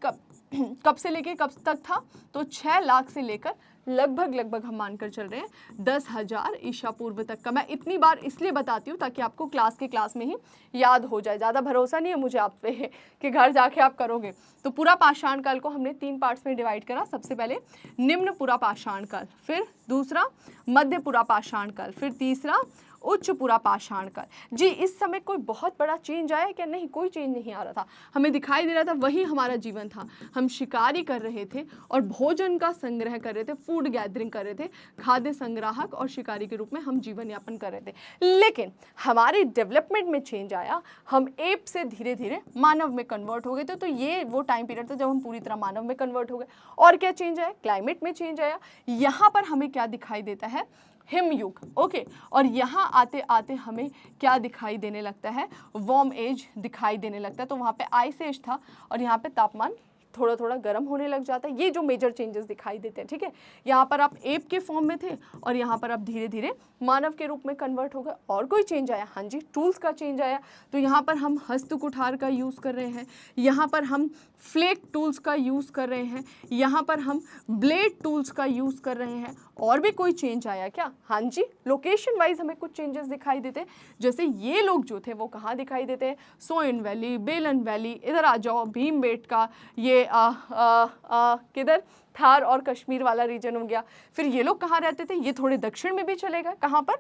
कब से लेके कब तक था, तो 6 लाख से लेकर लगभग हम मानकर चल रहे हैं 10,000 ईसा पूर्व तक का। मैं इतनी बार इसलिए बताती हूँ ताकि आपको क्लास में ही याद हो जाए, ज़्यादा भरोसा नहीं है मुझे आप पे कि घर जाके आप करोगे। तो पुरापाषाण काल को हमने 3 पार्ट्स में डिवाइड करा, सबसे पहले निम्न पुरापाषाण काल, फिर दूसरा मध्य पुरापाषाण काल, फिर तीसरा उच्च पुरापाषाण काल। जी इस समय कोई बहुत बड़ा चेंज आया क्या, नहीं, कोई चेंज नहीं आ रहा था, हमें दिखाई दे रहा था वही हमारा जीवन था। हम शिकारी कर रहे थे और भोजन का संग्रह कर रहे थे, फूड गैदरिंग कर रहे थे, खाद्य संग्राहक और शिकारी के रूप में हम जीवन यापन कर रहे थे। लेकिन हमारे डेवलपमेंट में चेंज आया, हम एप से धीरे धीरे मानव में कन्वर्ट हो गए थे। तो ये वो टाइम पीरियड था जब हम पूरी तरह मानव में कन्वर्ट हो गए। और क्या चेंज आया, क्लाइमेट में चेंज आया। यहाँ पर हमें क्या दिखाई देता है, हिमयुग, ओके। और यहाँ आते आते हमें क्या दिखाई देने लगता है, वार्म एज दिखाई देने लगता है। तो वहाँ पे आइस एज था और यहाँ पे तापमान थोड़ा थोड़ा गर्म होने लग जाता है। ये जो मेजर चेंजेस दिखाई देते हैं, ठीक है। यहाँ पर आप एप के फॉर्म में थे और यहाँ पर आप धीरे धीरे मानव के रूप में कन्वर्ट हो गए। और कोई चेंज आया, हाँ जी, टूल्स का चेंज आया। तो यहाँ पर हम हस्त कुठार का यूज़ कर रहे हैं, यहाँ पर हम फ्लेक टूल्स का यूज़ कर रहे हैं, यहाँ पर हम ब्लेड टूल्स का यूज़ कर रहे हैं। और भी कोई चेंज आया क्या, हाँ जी, लोकेशन वाइज हमें कुछ चेंजेस दिखाई देते हैं। जैसे ये लोग जो थे वो कहाँ दिखाई देते हैं, सोयन वैली, बेलन वैली, इधर आ जाओ, भीमबेटका, ये किधर थार और कश्मीर वाला रीजन हो गया। फिर ये लोग कहाँ रहते थे, ये थोड़े दक्षिण में भी चले गए, कहाँ पर,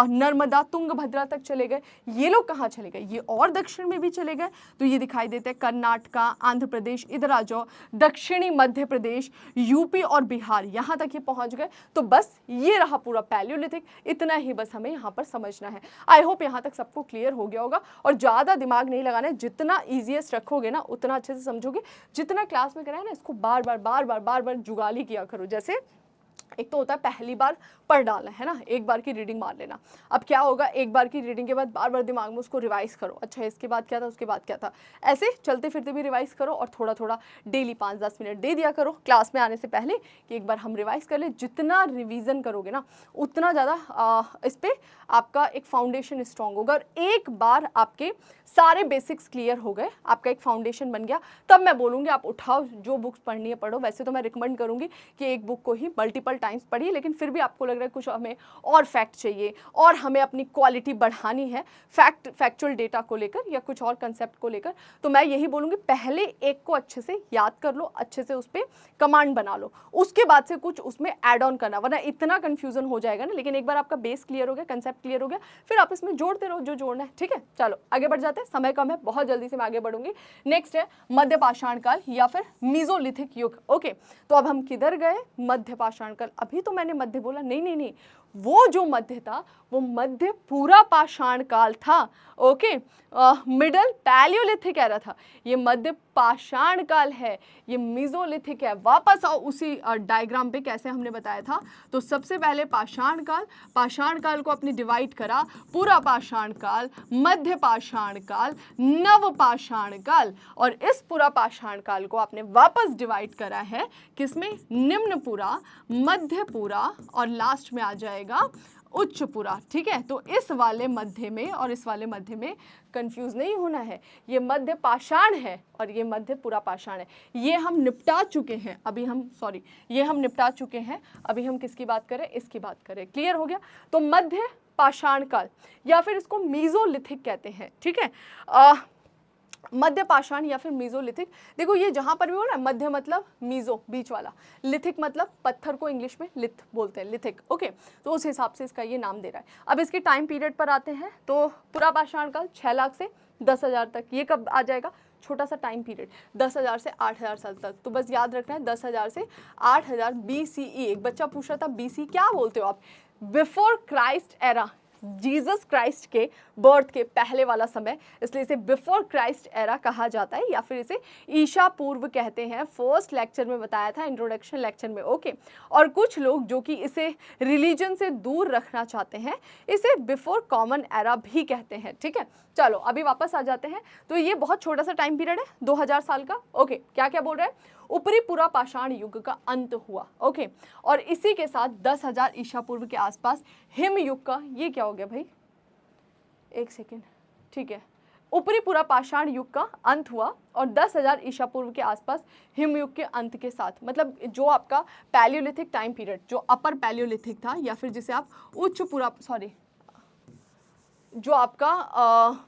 नर्मदा तुंगभद्रा तक चले गए। ये लोग कहाँ चले गए, ये और दक्षिण में भी चले गए। तो ये दिखाई देते हैं कर्नाटका, आंध्र प्रदेश, इधर आ जाओ, दक्षिणी मध्य प्रदेश, यूपी और बिहार, यहाँ तक ये पहुँच गए। तो बस ये रहा पूरा पैलियोलिथिक, इतना ही बस हमें यहाँ पर समझना है। आई होप यहाँ तक सबको क्लियर हो गया होगा। और ज़्यादा दिमाग नहीं लगाना है, जितना ईजीएस्ट रखोगे ना उतना अच्छे से समझोगे। जितना क्लास में कराए ना, इसको बार बार जुगाली किया करो। जैसे एक तो होता है पहली बार पढ़ डालना, है ना, एक बार की रीडिंग मार लेना। अब क्या होगा, एक बार की रीडिंग के बाद बार बार दिमाग में उसको रिवाइज करो, अच्छा इसके बाद क्या था, उसके बाद क्या था, ऐसे चलते फिरते भी रिवाइज करो और थोड़ा थोड़ा डेली 5-10 मिनट दे दिया करो क्लास में आने से पहले कि एक बार हम रिवाइज कर ले। जितना रिवीजन करोगे ना उतना ज़्यादा इस पर आपका एक फाउंडेशन स्ट्रांग होगा, और एक बार आपके सारे बेसिक्स क्लियर हो गए, आपका एक फाउंडेशन बन गया, तब मैं बोलूँगी आप उठाओ जो बुक्स पढ़नी है पढ़ो। वैसे तो मैं रिकमेंड करूँगी कि एक बुक को ही मल्टीपल टाइम्स पढ़िए, लेकिन फिर भी आपको लग रहा है कुछ हमें और फैक्ट चाहिए और हमें अपनी क्वालिटी बढ़ानी है फैक्चुअल डेटा को लेकर या कुछ और कंसेप्ट को लेकर, तो मैं यही बोलूँगी पहले एक को अच्छे से याद कर लो, अच्छे से उस पर कमांड बना लो, उसके बाद से कुछ उसमें ऐड ऑन करना, वरना इतना कन्फ्यूजन हो जाएगा ना। लेकिन एक बार आपका बेस क्लियर हो गया, कंसेप्ट क्लियर हो गया, फिर आप इसमें जोड़ते रहो जो जोड़ना है, ठीक है। चलो आगे बढ़ जाते हैं, समय कम है, बहुत जल्दी से मैं आगे बढ़ूंगी। नेक्स्ट है मध्य पाषाण काल या फिर मीजोलिथिक युग। ओके, तो अब हम किधर गए, मध्य पाषाण काल। अभी तो मैंने मध्य बोला, नहीं नहीं नहीं, वो जो मध्य था वो मध्य पूरा पाषाण काल था। ओके, मिडल पैलियोलिथिक एरा था, ये मध्य पाषाण काल है, ये मीजोलिथिक है। वापस आओ उसी डायग्राम पे, कैसे हमने बताया था। तो सबसे पहले पाषाण काल को अपने डिवाइड करा, पूरा पाषाण काल, मध्य पाषाण काल, नव पाषाण काल, और इस पूरा पाषाण काल को आपने वापस डिवाइड करा है किसमें, निम्न पूरा, मध्य पूरा, और लास्ट में आ जाएगा उच्च पूरा। ठीक है, तो इस वाले मध्य में और इस वाले मध्य में कंफ्यूज नहीं होना है, ये मध्य पाषाण है और ये मध्य पूरा पाषाण है। ये हम निपटा चुके हैं, अभी हम ये हम निपटा चुके हैं। अभी हम किसकी बात करें, इसकी बात करें। क्लियर हो गया। तो मध्य पाषाण काल या फिर इसको मीजोलिथिक कहते हैं। ठीक है, मध्य पाषाण या फिर मीजोलिथिक। देखो ये जहां पर भी हो ना, मध्य मतलब मीजो बीच वाला, लिथिक मतलब पत्थर को इंग्लिश में लिथ बोलते हैं, लिथिक। ओके, तो उस हिसाब से इसका ये नाम दे रहा है। अब इसके टाइम पीरियड पर आते हैं, तो पूरा पाषाण काल 6 लाख से 10,000 तक, ये कब आ जाएगा, छोटा सा टाइम पीरियड, 10,000 से 8,000 साल तक। तो बस याद रखना है 10,000 से 8,000 BCE। एक बच्चा पूछ रहा था BC क्या बोलते हो आप, before Christ era, Jesus Christ के बर्थ के पहले वाला समय, इसलिए इसे बिफोर क्राइस्ट एरा कहा जाता है, या फिर इसे ईशा पूर्व कहते हैं। फर्स्ट लेक्चर में बताया था, इंट्रोडक्शन लेक्चर में। ओके, और कुछ लोग जो कि इसे रिलीजन से दूर रखना चाहते हैं, इसे बिफोर कॉमन एरा भी कहते हैं। ठीक है, चलो अभी वापस आ जाते हैं। तो ये बहुत छोटा सा टाइम पीरियड है, 2000 साल का। ओके, क्या क्या बोल रहे हैं, ऊपरी पूरा पाषाण युग का अंत हुआ। ओके, और इसी के साथ 10,000 ईसा पूर्व के आसपास हिम युग का, ये क्या हो गया भाई, एक सेकेंड, ठीक है, ऊपरी पूरा पाषाण युग का अंत हुआ और 10,000 ईसा पूर्व के आसपास हिम युग के अंत के साथ, मतलब जो आपका पैलियोलिथिक टाइम पीरियड, जो अपर पैलियोलिथिक था, या फिर जिसे आप उच्च पूरा, जो आपका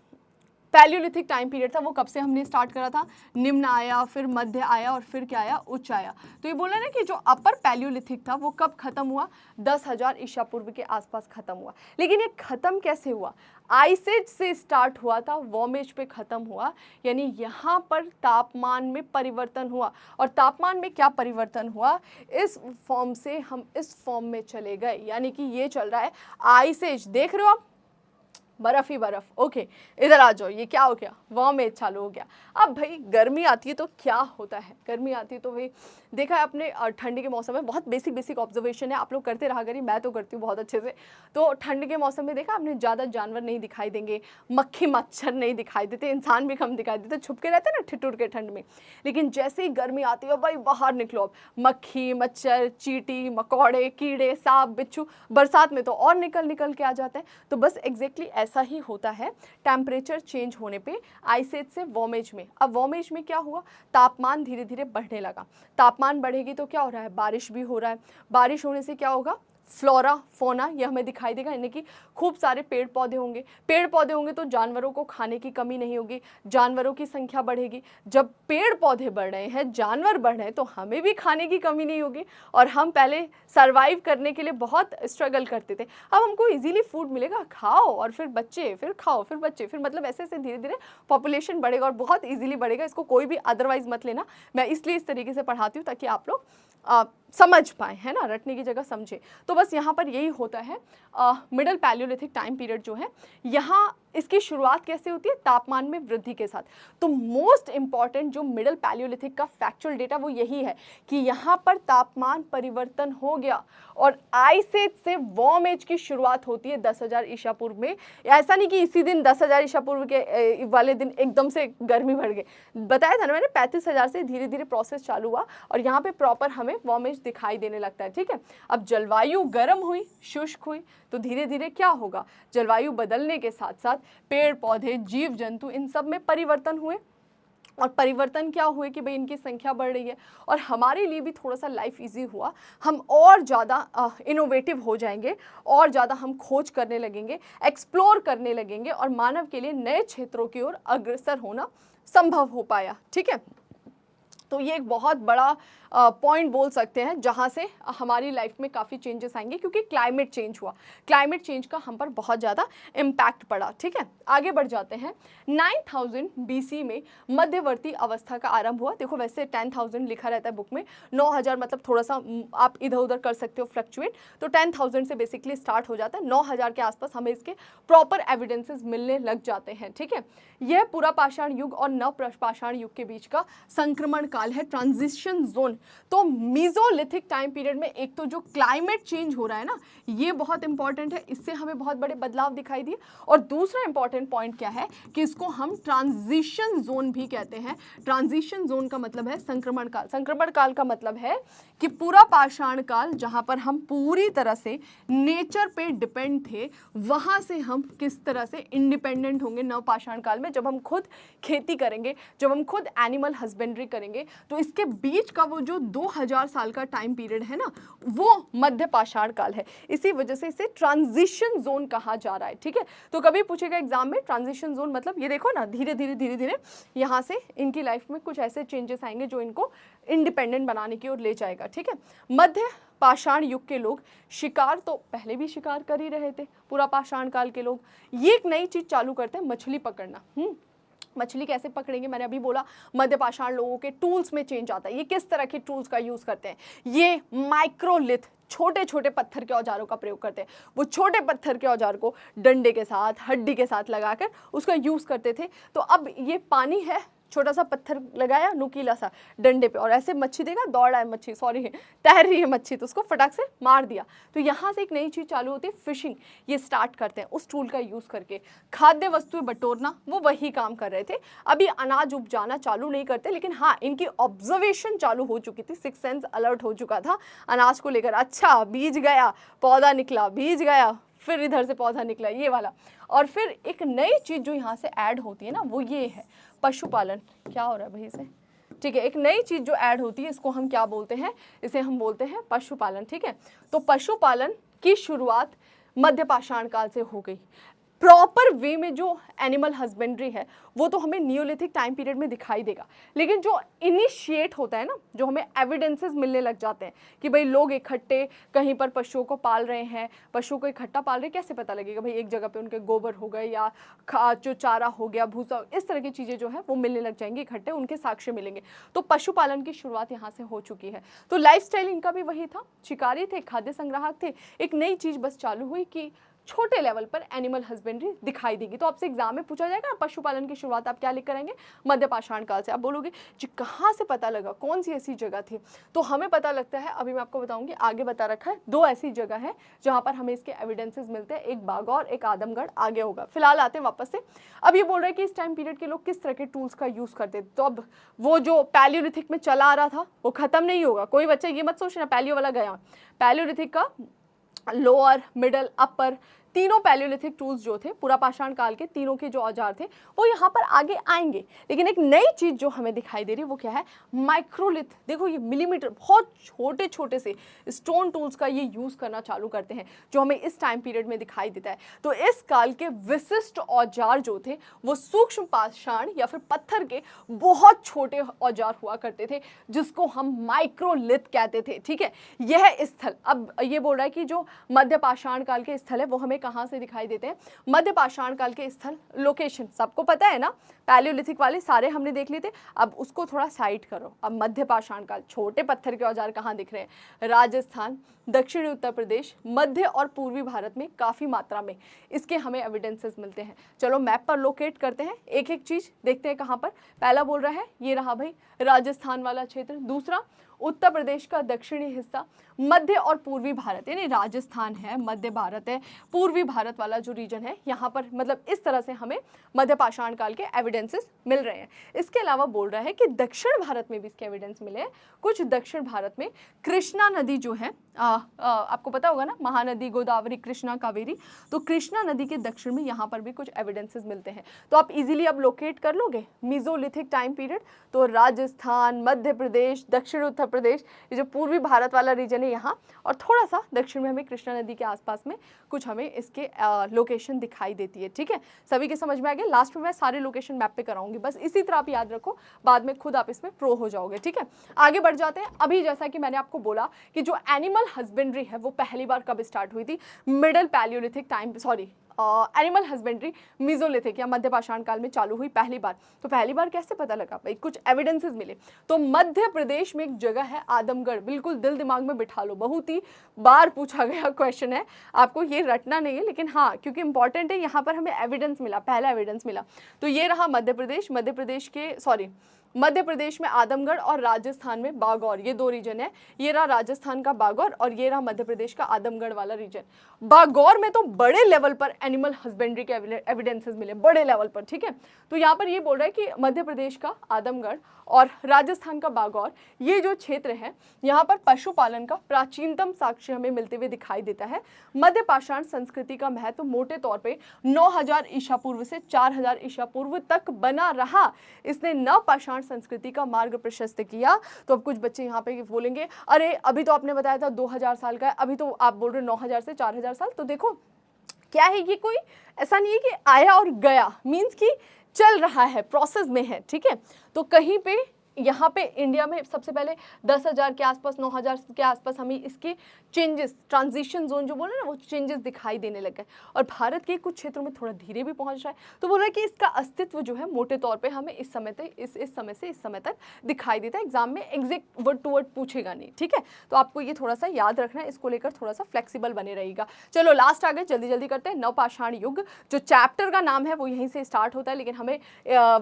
पैलियोलिथिक टाइम पीरियड था, वो कब से हमने स्टार्ट करा था, निम्न आया, फिर मध्य आया, और फिर क्या आया, उच्च आया। तो ये बोला ना कि जो अपर पैलियोलिथिक था वो कब खत्म हुआ, 10,000 ईसा पूर्व के आसपास खत्म हुआ। लेकिन ये खत्म कैसे हुआ, आइस एज से स्टार्ट हुआ था, वार्म एज पे खत्म हुआ, यानी यहाँ पर तापमान में परिवर्तन हुआ। और तापमान में क्या परिवर्तन हुआ, इस फॉर्म से हम इस फॉर्म में चले गए, यानी कि ये चल रहा है आइस एज, देख रहे हो आप, बर्फ ही बर्फ। ओके, इधर आ जाओ, ये क्या हो गया, वार्म एज चालू हो गया। अब भाई गर्मी आती है तो क्या होता है, गर्मी आती है तो भाई देखा है अपने ठंड के मौसम में, बहुत बेसिक ऑब्जर्वेशन है, आप लोग करते रहा करिए, मैं तो करती हूँ बहुत अच्छे से। तो ठंड के मौसम में देखा आपने, ज़्यादा जानवर नहीं दिखाई देंगे, मक्खी मच्छर नहीं दिखाई देते, इंसान भी कम दिखाई देते, छुप के रहते हैं ना ठिठुर के ठंड में। लेकिन जैसे ही गर्मी आती है भाई बाहर निकलो, अब मक्खी मच्छर, चींटी मकौड़े, कीड़े, सांप बिच्छू, बरसात में तो और निकल के आ जाते हैं। तो बस एग्जैक्टली ऐसा ही होता है टेम्परेचर चेंज होने पे, आइस एज से वार्म एज में। अब वार्म एज में क्या हुआ, तापमान धीरे धीरे बढ़ने लगा। तापमान बढ़ेगी तो क्या हो रहा है, बारिश भी हो रहा है, बारिश होने से क्या होगा, फ्लोरा फोना ये हमें दिखाई देगा, यानी कि खूब सारे पेड़ पौधे होंगे। पेड़ पौधे होंगे तो जानवरों को खाने की कमी नहीं होगी, जानवरों की संख्या बढ़ेगी। जब पेड़ पौधे बढ़ रहे हैं, जानवर बढ़ रहे हैं, तो हमें भी खाने की कमी नहीं होगी। और हम पहले सर्वाइव करने के लिए बहुत स्ट्रगल करते थे, अब हमको इजीली फूड मिलेगा, खाओ और फिर बच्चे, फिर खाओ फिर बच्चे, फिर मतलब ऐसे ऐसे धीरे धीरे पॉपुलेशन बढ़ेगा और बहुत ईजिली बढ़ेगा। इसको कोई भी अदरवाइज मत लेना, मैं इसलिए इस तरीके से पढ़ाती हूँ ताकि आप लोग समझ पाए, है ना, रटने की जगह समझे। तो बस यहाँ पर यही होता है। मिडल पैलियोलिथिक टाइम पीरियड जो है, यहाँ इसकी शुरुआत कैसे होती है, तापमान में वृद्धि के साथ। तो मोस्ट इंपॉर्टेंट जो मिडल पैलियोलिथिक का फैक्चुअल डेटा वो यही है कि यहाँ पर तापमान परिवर्तन हो गया और आइस एज से वार्म एज की शुरुआत होती है 10,000 ईसा पूर्व में। ऐसा नहीं कि इसी दिन 10,000 ईसा पूर्व के वाले दिन एकदम से गर्मी बढ़ गई, बताया था ना मैंने, 35,000 से धीरे धीरे प्रोसेस चालू हुआ और यहाँ पे प्रॉपर हमें वार्म एज दिखाई देने लगता है। ठीक है, अब जलवायु गर्म हुई, शुष्क हुई, तो धीरे धीरे क्या होगा, जलवायु बदलने के साथ साथ पेड़ पौधे, जीव जंतु, इन सब में परिवर्तन हुए। और परिवर्तन क्या हुए कि भाई इनकी संख्या बढ़ रही है और हमारे लिए भी थोड़ा सा लाइफ इजी हुआ, हम और ज़्यादा इनोवेटिव हो जाएंगे, और ज़्यादा हम खोज करने लगेंगे, एक्सप्लोर करने लगेंगे और मानव के लिए नए क्षेत्रों की ओर अग्रसर होना संभव हो पाया। ठीक है, तो ये एक बहुत बड़ा पॉइंट बोल सकते हैं जहाँ से हमारी लाइफ में काफ़ी चेंजेस आएंगे, क्योंकि क्लाइमेट चेंज हुआ, क्लाइमेट चेंज का हम पर बहुत ज़्यादा इम्पैक्ट पड़ा। ठीक है, आगे बढ़ जाते हैं। 9000 BC में मध्यवर्ती अवस्था का आरंभ हुआ। देखो वैसे 10,000 लिखा रहता है बुक में, 9,000 मतलब थोड़ा सा आप इधर उधर कर सकते हो फ्लक्चुएट, तो 10,000 से बेसिकली स्टार्ट हो जाता है। 9,000 के आसपास हमें इसके प्रॉपर एविडेंसेस मिलने लग जाते हैं। ठीक है, यह पूरा पाषाण युग और नव पाषाण युग के बीच का संक्रमण काल है, ट्रांजिशन जोन। तो मीजोलिथिक टाइम पीरियड में एक तो जो क्लाइमेट चेंज हो रहा है ना, ये बहुत इंपॉर्टेंट है, इससे हमें बहुत बड़े बदलाव दिखाई दिए। और दूसरा इंपॉर्टेंट पॉइंट क्या है कि इसको हम ट्रांजिशन जोन भी कहते हैं। ट्रांजिशन जोन का मतलब है संक्रमण काल। संक्रमण काल का मतलब है कि पूरा पाषाण काल जहां पर हम पूरी तरह से नेचर पे डिपेंड थे, वहां से हम किस तरह से इंडिपेंडेंट होंगे नव पाषाण काल में, जब हम खुद खेती करेंगे, जब हम खुद एनिमल हस्बेंड्री करेंगे। तो इसके बीच का वो जो 2000 साल का टाइम पीरियड है ना, वो मध्य पाषाण काल है। इसी वजह से इसे ट्रांजिशन जोन कहा जा रहा है। ठीक है, तो कभी पूछेगा एग्जाम में ट्रांजिशन जोन मतलब, ये देखो ना, धीरे धीरे यहाँ से इनकी लाइफ में कुछ ऐसे चेंजेस आएंगे जो इनको इंडिपेंडेंट बनाने की ओर ले जाएगा। ठीक है, मध्य पाषाण युग के लोग शिकार तो पहले भी शिकार कर ही रहे थे। पूरा पाषाण काल के लोग ये एक नई चीज चालू करते हैं, मछली पकड़ना। मछली कैसे पकड़ेंगे, मैंने अभी बोला मध्य पाषाण लोगों के टूल्स में चेंज आता है। ये किस तरह के टूल्स का यूज करते हैं, ये माइक्रोलिथ, छोटे छोटे पत्थर के औजारों का प्रयोग करते हैं। वो छोटे पत्थर के औजार को डंडे के साथ, हड्डी के साथ लगाकर उसका यूज करते थे। तो अब ये पानी है, छोटा सा पत्थर लगाया नुकीला सा डंडे पे, और ऐसे मच्छी देखा, दौड़ रहा है मच्छी, सॉरी तैर रही है मच्छी, तो उसको फटाक से मार दिया। तो यहाँ से एक नई चीज चालू होती है, फिशिंग। ये स्टार्ट करते हैं उस टूल का यूज करके। खाद्य वस्तुएं बटोरना, वो वही काम कर रहे थे। अभी अनाज उपजाना चालू नहीं करते, लेकिन हाँ इनकी ऑब्जर्वेशन चालू हो चुकी थी, सिक्स सेंस अलर्ट हो चुका था अनाज को लेकर। अच्छा, बीज गया, पौधा निकला, बीज गया, फिर इधर से पौधा निकला, ये वाला। और फिर एक नई चीज जो यहाँ से ऐड होती है ना, वो ये है पशुपालन। क्या हो रहा है भाई से, ठीक है, एक नई चीज जो ऐड होती है, इसको हम क्या बोलते हैं, इसे हम बोलते हैं पशुपालन। ठीक है, तो पशुपालन की शुरुआत मध्य पाषाण काल से हो गई। प्रॉपर वे में जो एनिमल हस्बेंड्री है वो तो हमें नियोलिथिक टाइम पीरियड में दिखाई देगा, लेकिन जो इनिशिएट होता है ना, जो हमें एविडेंसेस मिलने लग जाते हैं कि भाई लोग इकट्ठे कहीं पर पशुओं को पाल रहे हैं, पशुओं को इकट्ठा पाल रहे हैं, कैसे पता लगेगा भाई, एक जगह पे उनके गोबर हो गए या जो चारा हो गया, भूसा, इस तरह की चीज़ें जो है वो मिलने लग जाएंगी इकट्ठे, उनके साक्ष्य मिलेंगे। तो पशुपालन की शुरुआत यहाँ से हो चुकी है। तो लाइफस्टाइल इनका भी वही था, शिकारी थे, खाद्य संग्राहक थे। एक नई चीज़ बस चालू हुई कि छोटे लेवल पर एनिमल हस्बेंड्री दिखाई देगी। तो आपसे एग्जाम में पूछा जाएगा पशुपालन की शुरुआत आप क्या लिख कर आएंगे, मध्य पाषाण काल से। आप बोलोगे जी कहाँ से पता लगा, कौन सी ऐसी जगह थी, तो हमें पता लगता है, अभी मैं आपको बताऊंगी, आगे बता रखा है 2 ऐसी जगह है जहाँ पर हमें इसके एविडेंसेस मिलते हैं, एक बागौर, एक आदमगढ़, आगे होगा। फिलहाल आते हैं वापस से। अब ये बोल रहे हैं कि इस टाइम पीरियड के लोग किस तरह के टूल्स का यूज करते थे। तो अब वो जो पैलियोलिथिक में चला आ रहा था वो खत्म नहीं होगा। कोई बच्चा ये मत सोचना पैलियो वाला गया, पैलियोलिथिक का लोअर, मिडल, अपर, तीनों पैलियोलिथिक टूल्स जो थे पूरा पाषाण काल के, तीनों के जो औजार थे वो यहाँ पर आगे आएंगे। लेकिन एक नई चीज जो हमें दिखाई दे रही है वो क्या है, माइक्रोलिथ। देखो ये मिलीमीटर, बहुत छोटे छोटे से स्टोन टूल्स का ये यूज करना चालू करते हैं, जो हमें इस टाइम पीरियड में दिखाई देता है। तो इस काल के विशिष्ट औजार जो थे वो सूक्ष्म पाषाण या फिर पत्थर के बहुत छोटे औजार हुआ करते थे, जिसको हम माइक्रोलिथ कहते थे। ठीक है, यह स्थल, अब ये बोल रहा है कि जो मध्य पाषाण काल के स्थल है वो हमें कहाँ से दिखाई देते हैं? मध्य पाषाण काल के स्थल, लोकेशन सबको पता है ना, पैलियोलिथिक वाले सारे हमने देख लिए थे। अब उसको थोड़ा साइड करो। अब मध्य पाषाण काल, छोटे पत्थर के औजार कहाँ दिख रहे हैं? राजस्थान, दक्षिणी उत्तर प्रदेश, मध्य और पूर्वी भारत में काफ़ी मात्रा में इसके हमें एविडेंसेस मिलते हैं। चलो मैप पर लोकेट करते हैं, एक एक चीज़ देखते हैं कहाँ पर। पहला बोल रहा है ये रहा भाई राजस्थान वाला क्षेत्र, दूसरा उत्तर प्रदेश का दक्षिणी हिस्सा, मध्य और पूर्वी भारत, यानी राजस्थान है, मध्य भारत है, पूर्वी भारत वाला जो रीजन है यहाँ पर, मतलब इस तरह से हमें मध्य पाषाण काल के एविडेंसेस मिल रहे हैं। इसके अलावा बोल रहा है कि दक्षिण भारत में भी इसके एविडेंस मिले हैं। कुछ दक्षिण भारत में कृष्णा नदी जो है, आपको पता होगा ना, महानदी, गोदावरी, कृष्णा, कावेरी, तो कृष्णा नदी के दक्षिण में यहाँ पर भी कुछ एविडेंसेस मिलते हैं। तो आप इजीली अब लोकेट कर लोगे मीजोलिथिक टाइम पीरियड, तो राजस्थान, मध्य प्रदेश, दक्षिण उत्तर प्रदेश, ये जो पूर्वी भारत वाला रीजन है यहाँ, और थोड़ा सा दक्षिण में हमें कृष्णा नदी के आसपास में कुछ हमें इसके लोकेशन दिखाई देती है। ठीक है, सभी के समझ में आ गया? लास्ट में मैं सारे लोकेशन मैप पे कराऊंगी, बस इसी तरह आप याद रखो, बाद में खुद आप इसमें प्रो हो जाओगे। ठीक है, आगे बढ़ जाते हैं। अभी जैसा कि मैंने आपको बोला कि जो एनिमल हस्बेंड्री है वो पहली बार कब स्टार्ट हुई थी? Middle Palaeolithic time, sorry animal husbandry mesolithic या मध्य पाषाण काल में चालू हुई पहली बार। तो पहली बार कैसे पता लगा भाई? कुछ एविडेंसेस मिले। तो मध्य प्रदेश में एक जगह है आदमगढ़, बिल्कुल दिल दिमाग में बिठा लो, बहुत ही बार पूछा गया क्वेश्चन है, आपको ये रटना नहीं है, लेकिन हाँ क्योंकि इंपॉर्टेंट है, यहाँ पर हमें एविडेंस मिला, पहला एविडेंस मिला। तो ये रहा मध्य प्रदेश के मध्य प्रदेश में आदमगढ़ और राजस्थान में बागौर, ये दो रीजन है। ये रहा राजस्थान का बागौर और ये रहा मध्य प्रदेश का आदमगढ़ वाला रीजन। बागौर में तो बड़े लेवल पर एनिमल हस्बेंड्री के एविडेंसेस मिले, बड़े लेवल पर। ठीक है, तो यहाँ पर ये बोल रहा है कि मध्य प्रदेश का आदमगढ़ और राजस्थान का बागौर, ये जो क्षेत्र है यहाँ पर पशुपालन का प्राचीनतम साक्ष्य हमें मिलते हुए दिखाई देता है। मध्य पाषाण संस्कृति का महत्व मोटे तौर पे 9000 ईसा पूर्व से 4000 ईसा पूर्व तक बना रहा। इसने नव पाषाण संस्कृति का मार्ग प्रशस्त किया। तो अब कुछ बच्चे यहाँ पे बोलेंगे अरे अभी तो आपने बताया था 2000 साल का है, अभी तो आप बोल रहे 9000 से 4000 साल। तो देखो क्या है, ये कोई ऐसा नहीं है कि आया और गया, मीन्स कि चल रहा है, प्रोसेस में है। ठीक है, तो कहीं पे यहाँ पे इंडिया में सबसे पहले 10,000 के आसपास, 9,000 के आसपास हमें इसके चेंजेस, ट्रांजिशन जोन जो बोले ना, वो चेंजेस दिखाई देने लगे। और भारत के कुछ क्षेत्रों में थोड़ा धीरे भी पहुंच रहा है। तो बोल रहा है कि इसका अस्तित्व जो है मोटे तौर पे हमें इस समय से इस समय तक दिखाई देता है। एग्जाम में एग्जैक्ट वर्ड टू वर्ड पूछेगा नहीं। ठीक है, तो आपको ये थोड़ा सा याद रखना है, इसको लेकर थोड़ा सा फ्लेक्सिबल बने रहेगा। चलो लास्ट आ गए, जल्दी जल्दी करते हैं। नवपाषाण युग, जो चैप्टर का नाम है वो यहीं से स्टार्ट होता है, लेकिन हमें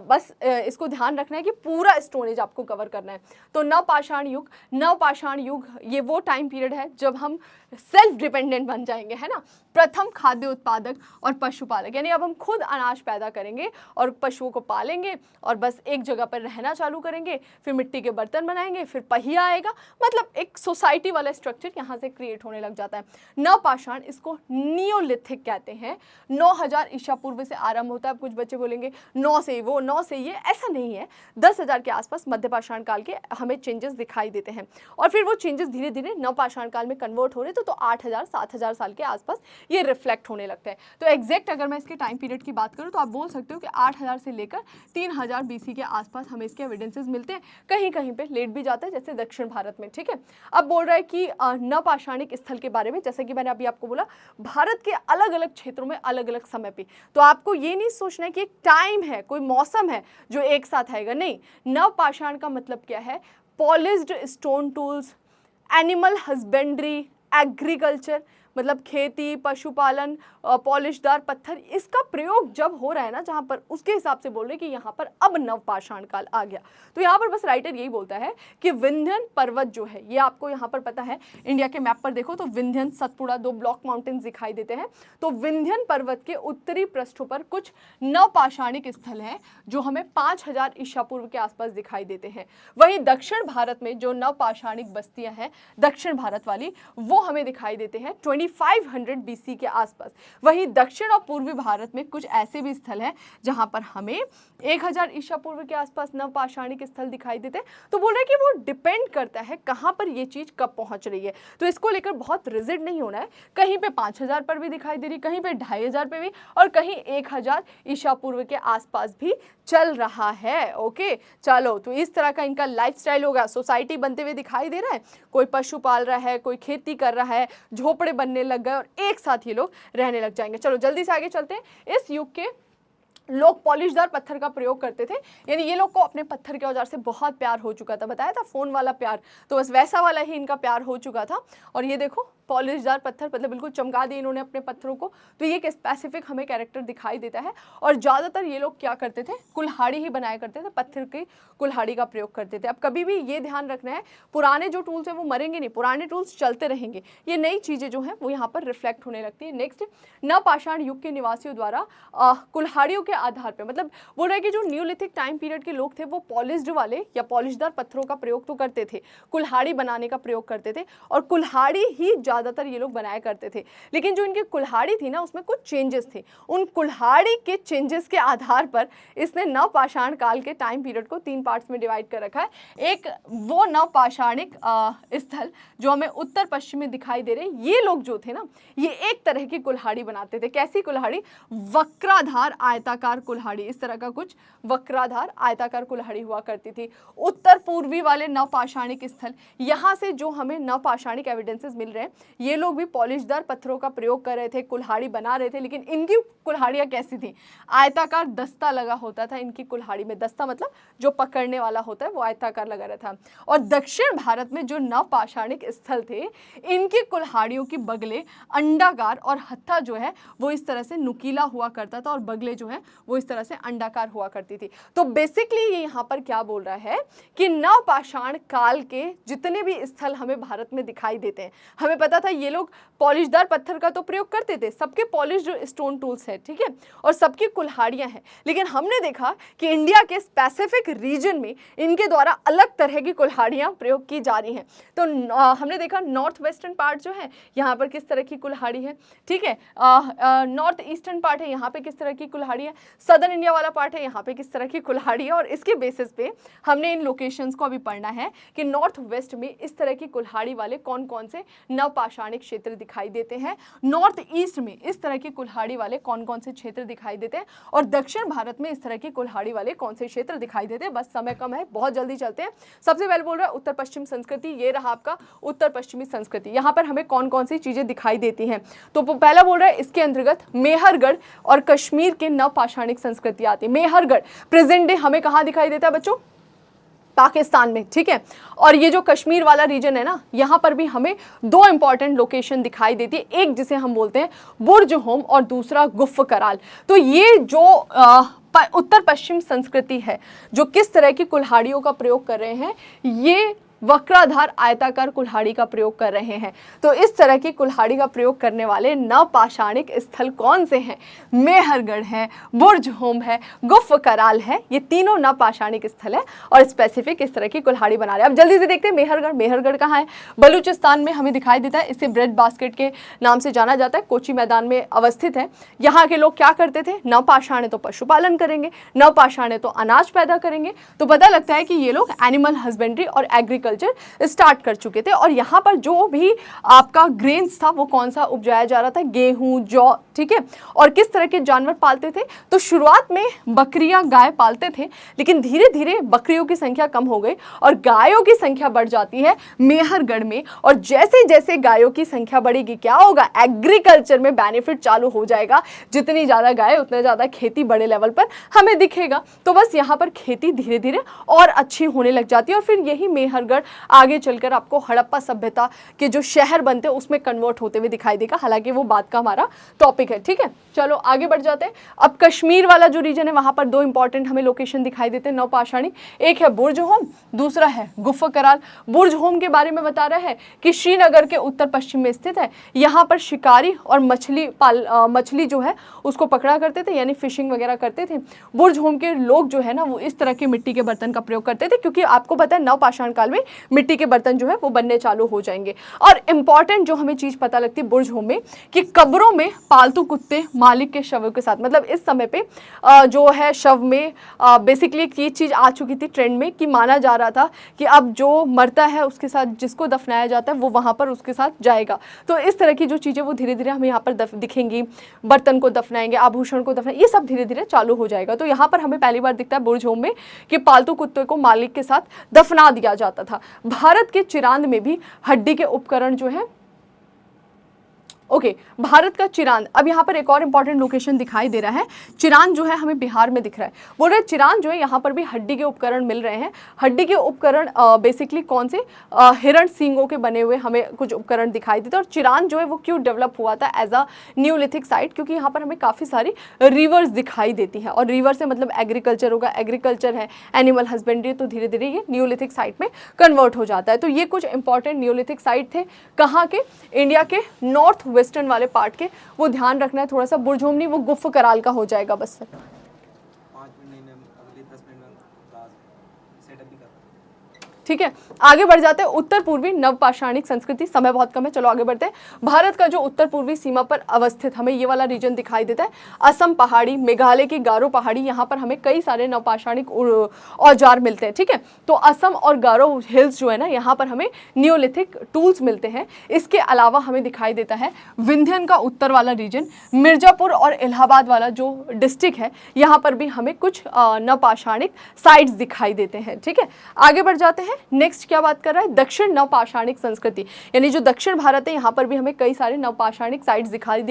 बस इसको ध्यान रखना है कि पूरा स्टोरेज आपको कवर करना है। तो नवपाषाण युग ये वो टाइम पीरियड है जब हम सेल्फ डिपेंडेंट बन जाएंगे, है ना। प्रथम खाद्य उत्पादक और पशुपालक, यानी अब हम खुद अनाज पैदा करेंगे और पशुओं को पालेंगे और बस एक जगह पर रहना चालू करेंगे, फिर मिट्टी के बर्तन बनाएंगे, फिर पहिया आएगा, मतलब एक सोसाइटी वाला स्ट्रक्चर यहाँ से क्रिएट होने लग जाता है। नवपाषाण, इसको नियोलिथिक कहते हैं। 9000 ईसा पूर्व से आरंभ होता है। अब कुछ बच्चे बोलेंगे 9 से वो, 9 से ये, ऐसा नहीं है। 10,000 के आसपास मध्य पाषाण काल के हमें चेंजेस दिखाई देते हैं और फिर वो चेंजेस धीरे धीरे नवपाषाण काल में कन्वर्ट हो रहे तो 8,000 7,000 साल के आसपास ये रिफ्लेक्ट होने लगता है। तो एग्जैक्ट अगर मैं इसके टाइम पीरियड की बात करूं तो आप बोल सकते हो कि 8,000 से लेकर 3,000 BC के आसपास हमें इसके एविडेंसेस मिलते हैं। कहीं कहीं पे लेट भी जाता है, जैसे दक्षिण भारत में। ठीक है, अब बोल रहा है कि नवपाषाणिक स्थल के बारे में, जैसे कि मैंने अभी आपको बोला, भारत के अलग अलग क्षेत्रों में अलग अलग समय पे। तो आपको ये नहीं सोचना है कि एक टाइम है, कोई मौसम है जो एक साथ आएगा, नहीं। नवपाषाण का मतलब क्या है? Polished stone tools, animal husbandry, agriculture, मतलब खेती, पशुपालन, पॉलिशदार पत्थर, इसका प्रयोग जब हो रहा है ना जहाँ पर, उसके हिसाब से बोल रहे कि यहाँ पर अब नवपाषाण काल आ गया। तो यहाँ पर बस राइटर यही बोलता है कि विंध्यन पर्वत जो है, ये आपको यहाँ पर पता है, इंडिया के मैप पर देखो तो विंध्यन, सतपुड़ा, 2 ब्लॉक माउंटेन्स दिखाई देते हैं। तो विंध्यन पर्वत के उत्तरी पृष्ठों पर कुछ नवपाषाणिक स्थल हैं जो हमें 5000 ईसा पूर्व के आसपास दिखाई देते हैं। वहीं दक्षिण भारत में जो नवपाषाणिक बस्तियां हैं, दक्षिण भारत वाली, वो हमें दिखाई देते हैं 2500 BC के आसपास। वहीं दक्षिण और पूर्वी भारत में कुछ ऐसे भी स्थल हैं जहां पर हमें 1000 ईसा पूर्व के आसपास नवपाषाणिक स्थल दिखाई देते हैं। तो बोल रहे हैं कि वो डिपेंड करता है कहां पर ये चीज कब पहुंच रही है। तो इसको लेकर बहुत रिजिड नहीं होना है, कहीं पे 5000 पर भी दिखाई दे रही, कहीं पे 2500 पे भी, और कहीं 1000 ईसा पूर्व के आसपास भी चल रहा है। ओके, चलो, तो इस तरह का इनका लाइफस्टाइल होगा। सोसाइटी बनते हुए दिखाई दे रहा है, कोई पशु पाल रहा है, कोई खेती कर रहा है, झोपड़े बनने बनने लग गए और एक साथ ये लोग रहने लग जाएंगे। चलो जल्दी से आगे चलते हैं। इस युग के लोग पॉलिशदार पत्थर का प्रयोग करते थे, यानी ये लोग को अपने पत्थर के औजार से बहुत प्यार हो चुका था। बताया था फोन वाला प्यार, तो बस वैसा वाला ही इनका प्यार हो चुका था। और ये देखो पॉलिशदार पत्थर, मतलब बिल्कुल चमका दिए इन्होंने अपने पत्थरों को। तो ये एक स्पेसिफिक हमें कैरेक्टर दिखाई देता है। और ज़्यादातर ये लोग क्या करते थे, कुल्हाड़ी ही बनाया करते थे, पत्थर की कुल्हाड़ी का प्रयोग करते थे। अब कभी भी ये ध्यान रखना है, पुराने जो टूल्स हैं वो मरेंगे नहीं, पुराने टूल्स चलते रहेंगे। ये नई चीज़ें जो हैं वो यहाँ पर रिफ्लेक्ट होने लगती है। नेक्स्ट, नवपाषाण युग के निवासियों द्वारा कुल्हाड़ियों के आधार पर, मतलब बोल रहे हैं कि जो न्यूलिथिक टाइम पीरियड के लोग थे वो पॉलिश्ड वाले या पॉलिशदार पत्थरों का प्रयोग तो करते थे, कुल्हाड़ी बनाने का प्रयोग करते थे, और कुल्हाड़ी ही ज़्यादातर ये लोग बनाया करते थे। लेकिन जो इनकी कुल्हाड़ी थी ना, उसमें कुछ चेंजेस थे। उन कुल्हाड़ी के चेंजेस के आधार पर इसने नवपाषाण काल के टाइम पीरियड को 3 पार्ट्स में डिवाइड कर रखा है। एक वो नवपाषाणिक स्थल जो हमें उत्तर पश्चिम में दिखाई दे रहे हैं, ये लोग जो थे ना, ये एक तरह की कुल्हाड़ी बनाते थे। कैसी कुल्हाड़ी? वक्राधार आयताकार कुल्हाड़ी। इस तरह का कुछ वक्राधार आयताकार कुल्हाड़ी हुआ करती थी। उत्तर पूर्वी वाले नवपाषाणिक स्थल, यहाँ से जो हमें नवपाषाणिक एविडेंसेस मिल रहे हैं, ये लोग भी पॉलिशदार पत्थरों का प्रयोग कर रहे थे, कुल्हाड़ी बना रहे थे। लेकिन इनकी कुल्हाड़ियाँ कैसी थी? आयताकार दस्ता लगा होता था इनकी कुल्हाड़ी में। दस्ता मतलब जो पकड़ने वाला होता है, वो आयताकार लगा रहता था। और दक्षिण भारत में जो नवपाषाणिक स्थल थे, इनकी कुल्हाड़ियों की बगले अंडाकार और हत्था जो है वो इस तरह से नुकीला हुआ करता था, और बगले जो है वो इस तरह से अंडाकार हुआ करती थी। तो बेसिकली ये यहाँ पर क्या बोल रहा है कि नवपाषाण काल के जितने भी स्थल हमें भारत में दिखाई देते हैं, हमें पता था ये लोग पॉलिशदार पत्थर का तो प्रयोग करते थे, सबके पॉलिश जो स्टोन टूल्स है, ठीक है, और सबकी कुल्हाड़ियां हैं। लेकिन हमने देखा कि इंडिया के स्पेसिफिक रीजन में इनके द्वारा अलग तरह की कुल्हाड़ियां प्रयोग की जा रही हैं। तो हमने देखा नॉर्थ वेस्टर्न पार्ट जो है, यहाँ पर किस तरह की कुल्हाड़ी है, ठीक है, नॉर्थ ईस्टर्न पार्ट है, यहाँ पे किस तरह की कुल्हाड़ी है, सदर्न इंडिया वाला पार्ट है, यहाँ पे किस तरह की कुल्हाड़ी है। और इसके बेसिस पे हमने इन लोकेशंस को अभी पढ़ना है कि नॉर्थ वेस्ट में इस तरह की कुल्हाड़ी वाले कौन कौन से नवपाषाणिक क्षेत्र दिखाई देते हैं, नॉर्थ ईस्ट में इस तरह की कुल्हाड़ी वाले कौन कौन से क्षेत्र दिखाई देते हैं, और दक्षिण भारत में इस तरह की कुल्हाड़ी वाले कौन से क्षेत्र दिखाई देते हैं। बस समय कम है, बहुत जल्दी चलते हैं। सबसे पहले बोल रहा है उत्तर पश्चिम संस्कृति, ये रहा आपका उत्तर पश्चिमी संस्कृति। यहाँ पर हमें कौन कौन सी चीजें दिखाई देती हैं, तो पहला बोल रहा है इसके अंतर्गत मेहरगढ़ और कश्मीर के नवपाषाणिक संस्कृति आती है। मेहरगढ़ प्रेजेंट डे हमें कहाँ दिखाई देता है बच्चों? पाकिस्तान में, ठीक है। और ये जो कश्मीर वाला रीजन है ना, यहाँ पर भी हमें 2 इंपॉर्टेंट लोकेशन दिखाई देती है, एक जिसे हम बोलते हैं बुर्ज होम और दूसरा गुफ कराल। तो ये जो उत्तर पश्चिम संस्कृति है, जो किस तरह की कुल्हाड़ियों का प्रयोग कर रहे हैं, ये वक्राधार आयताकार कुल्हाड़ी का प्रयोग कर रहे हैं। तो इस तरह की कुल्हाड़ी का प्रयोग करने वाले नवपाषाणिक स्थल कौन से हैं? मेहरगढ़ है, बुर्ज होम है, गुफ कराल है, ये तीनों नवपाषाणिक स्थल है और स्पेसिफिक इस तरह की कुल्हाड़ी बना रहे हैं। अब जल्दी से देखते हैं मेहरगढ़। मेहरगढ़ कहाँ है? बलूचिस्तान में हमें दिखाई देता है। इसे ब्रेड बास्केट के नाम से जाना जाता है, कोची मैदान में अवस्थित है। यहाँ के लोग क्या करते थे? नवपाषाण है तो पशुपालन करेंगे, नवपाषाण है तो अनाज पैदा करेंगे। तो पता लगता है कि ये लोग एनिमल हस्बेंड्री और एग्रीकल्चर स्टार्ट कर चुके थे। और यहाँ पर जो भी आपका ग्रेन्स था वो कौन सा उपजाया जा रहा था? गेहूं, जौ, ठीक है। और किस तरह के जानवर पालते थे? तो शुरुआत में बकरियां, गाय पालते थे, लेकिन धीरे धीरे बकरियों की संख्या कम हो गई और गायों की संख्या बढ़ जाती है मेहरगढ़ में। और जैसे जैसे गायों की संख्या बढ़ेगी, क्या होगा? एग्रीकल्चर में बेनिफिट चालू हो जाएगा। जितनी ज्यादा गाय उतना ज्यादा खेती बड़े लेवल पर हमें दिखेगा। तो बस यहाँ पर खेती धीरे धीरे और अच्छी होने लग जाती है। और फिर यही मेहरगढ़ आगे चलकर आपको हड़प्पा सभ्यता के जो शहर बनते हैं उसमें कन्वर्ट होते हुए दिखाई देगा। हालांकि वो बात का हमारा टॉपिक है, ठीक है। चलो आगे बढ़ जाते हैं। अब कश्मीर वाला जो रीजन है, वहां पर 2 इंपॉर्टेंट हमें लोकेशन दिखाई देते हैं नवपाषाणिक। एक है बुर्ज होम, दूसरा है गुफ कराल। बुर्ज होम के बारे में बता रहा है कि श्रीनगर के उत्तर पश्चिम में स्थित है। यहाँ पर शिकारी और मछली जो है उसको पकड़ा करते थे, यानी फिशिंग वगैरह करते थे। बुर्ज होम के लोग जो है ना, वो इस तरह के मिट्टी के बर्तन का प्रयोग करते थे, क्योंकि आपको पता है नवपाषाण काल में मिट्टी के बर्तन जो है वो बनने चालू हो जाएंगे। और इंपॉर्टेंट जो हमें चीज पता लगती है बुर्ज होम में, कि कब्रों में पालतू कुत्ते मालिक के शव के साथ, मतलब इस समय पे जो है शव में बेसिकली ये चीज आ चुकी थी ट्रेंड में, कि माना जा रहा था कि अब जो मरता है उसके साथ जिसको दफनाया जाता है वो वहां पर उसके साथ जाएगा। तो इस तरह की जो चीजें वो धीरे धीरे हमें यहाँ पर दिखेंगी। बर्तन को दफनाएंगे, आभूषण को दफनाएंगे, ये सब धीरे धीरे चालू हो जाएगा। तो यहाँ पर हमें पहली बार दिखता है बुर्ज होम में कि पालतू कुत्ते को मालिक के साथ दफना दिया जाता था। भारत के चिरांद में भी हड्डी के उपकरण जो है ओके, भारत का चिरांद। अब यहाँ पर एक और इंपॉर्टेंट लोकेशन दिखाई दे रहा है, चिरांद जो है हमें बिहार में दिख रहा है। बोल रहे चिरांद जो है यहाँ पर भी हड्डी के उपकरण मिल रहे हैं। हड्डी के उपकरण बेसिकली कौन से, हिरण सींगों के बने हुए हमें कुछ उपकरण दिखाई देते हैं। और चिरांद जो है वो क्यों डेवलप हुआ था एज अ न्यूलिथिक साइट, क्योंकि यहाँ पर हमें काफ़ी सारी रिवर्स दिखाई देती हैं, और रिवर से मतलब एग्रीकल्चर होगा, एग्रीकल्चर है, एनिमल हस्बेंड्री, तो धीरे धीरे ये न्यूलिथिक साइट में कन्वर्ट हो जाता है। तो ये कुछ इंपॉर्टेंट न्यूलिथिक साइट थे, कहाँ के, इंडिया के नॉर्थ वेस्टर्न वाले पार्ट के। वो ध्यान रखना है थोड़ा सा, बुरझोमनी वो गुफ कराल का हो जाएगा बस। ठीक है, आगे बढ़ जाते हैं। उत्तर पूर्वी नवपाषाणिक संस्कृति, समय बहुत कम है, चलो आगे बढ़ते हैं। भारत का जो उत्तर पूर्वी सीमा पर अवस्थित हमें ये वाला रीजन दिखाई देता है, असम पहाड़ी, मेघालय की गारो पहाड़ी, यहाँ पर हमें कई सारे नवपाषाणिक औजार मिलते हैं। ठीक है, तो असम और गारो हिल्स जो है ना, यहाँ पर हमें नियोलिथिक टूल्स मिलते हैं। इसके अलावा हमें दिखाई देता है विंध्यन का उत्तर वाला रीजन, मिर्जापुर और इलाहाबाद वाला जो डिस्ट्रिक्ट है, यहाँ पर भी हमें कुछ नवपाषाणिक साइट्स दिखाई देते हैं। ठीक है, आगे बढ़ जाते हैं। नेक्स्ट क्या बात कर रहा है, दक्षिण नवपाषाणिक संस्कृति, यानी जो दक्षिण भारत है, यहाँ पर भी हमें कई सारे नवपाषाणिक साइट्स दिखाई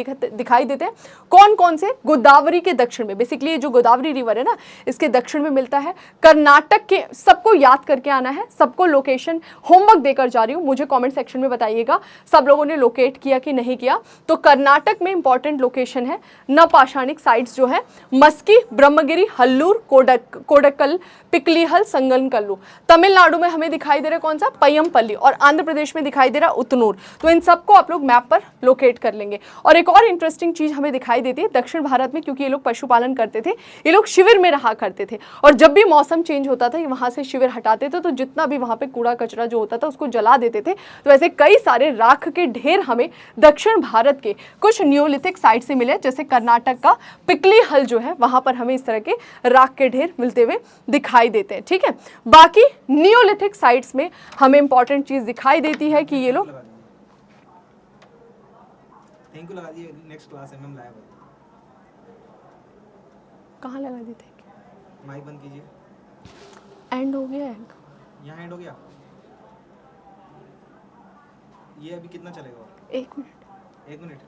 देते हैं। कौन कौन से, गोदावरी के दक्षिण में, बेसिकली ये जो गोदावरी रिवर है ना, इसके दक्षिण में मिलता है। कर्नाटक के, सबको याद करके आना है, सबको लोकेशन होमवर्क देकर जा रही हूँ, मुझे कॉमेंट सेक्शन में बताइएगा सब लोगों ने लोकेट किया कि नहीं किया। तो कर्नाटक में इंपॉर्टेंट लोकेशन है नवपाषाणिक साइट्स जो है, मस्की, ब्रह्मगिरी, हल्लूर, कोडक्कल, पिकलीहल, संगनकल्लू। तमिलनाडु में हमें दिखाई दे रहा है कौन सा, पय्यमपल्ली, और आंध्र प्रदेश में दिखाई दे रहा है उतनूर। तो इन सबको आप लोग मैप पर लोकेट कर लेंगे। और एक और इंटरेस्टिंग चीज हमें दिखाई देती है दक्षिण भारत में, क्योंकि ये लोग पशुपालन करते थे, ये लोग शिविर में रहा करते थे, और जब भी मौसम चेंज होता था, ये वहां से शिविर हटाते थे, तो जितना भी वहां पे कूड़ा कचरा जो होता था उसको जला देते थे। तो ऐसे कई सारे राख के ढेर हमें दक्षिण भारत के कुछ न्यूलिथिक साइट से मिले, जैसे कर्नाटक का पिकलीहल जो है, वहां पर हमें इस तरह के राख के ढेर मिलते हुए दिखाई देते हैं। ठीक है, बाकी नियोलिथिक साइट्स में हमें इंपॉर्टेंट चीज दिखाई देती है कि ये लोग, थैंक यू लगा दिए, नेक्स्ट क्लास है मैम लाइव। कहाँ लगा दी थी, माइक बंद कीजिए, एंड हो गया है, यहाँ एंड हो गया, ये अभी कितना चलेगा, 1 मिनट, 1 मिनट,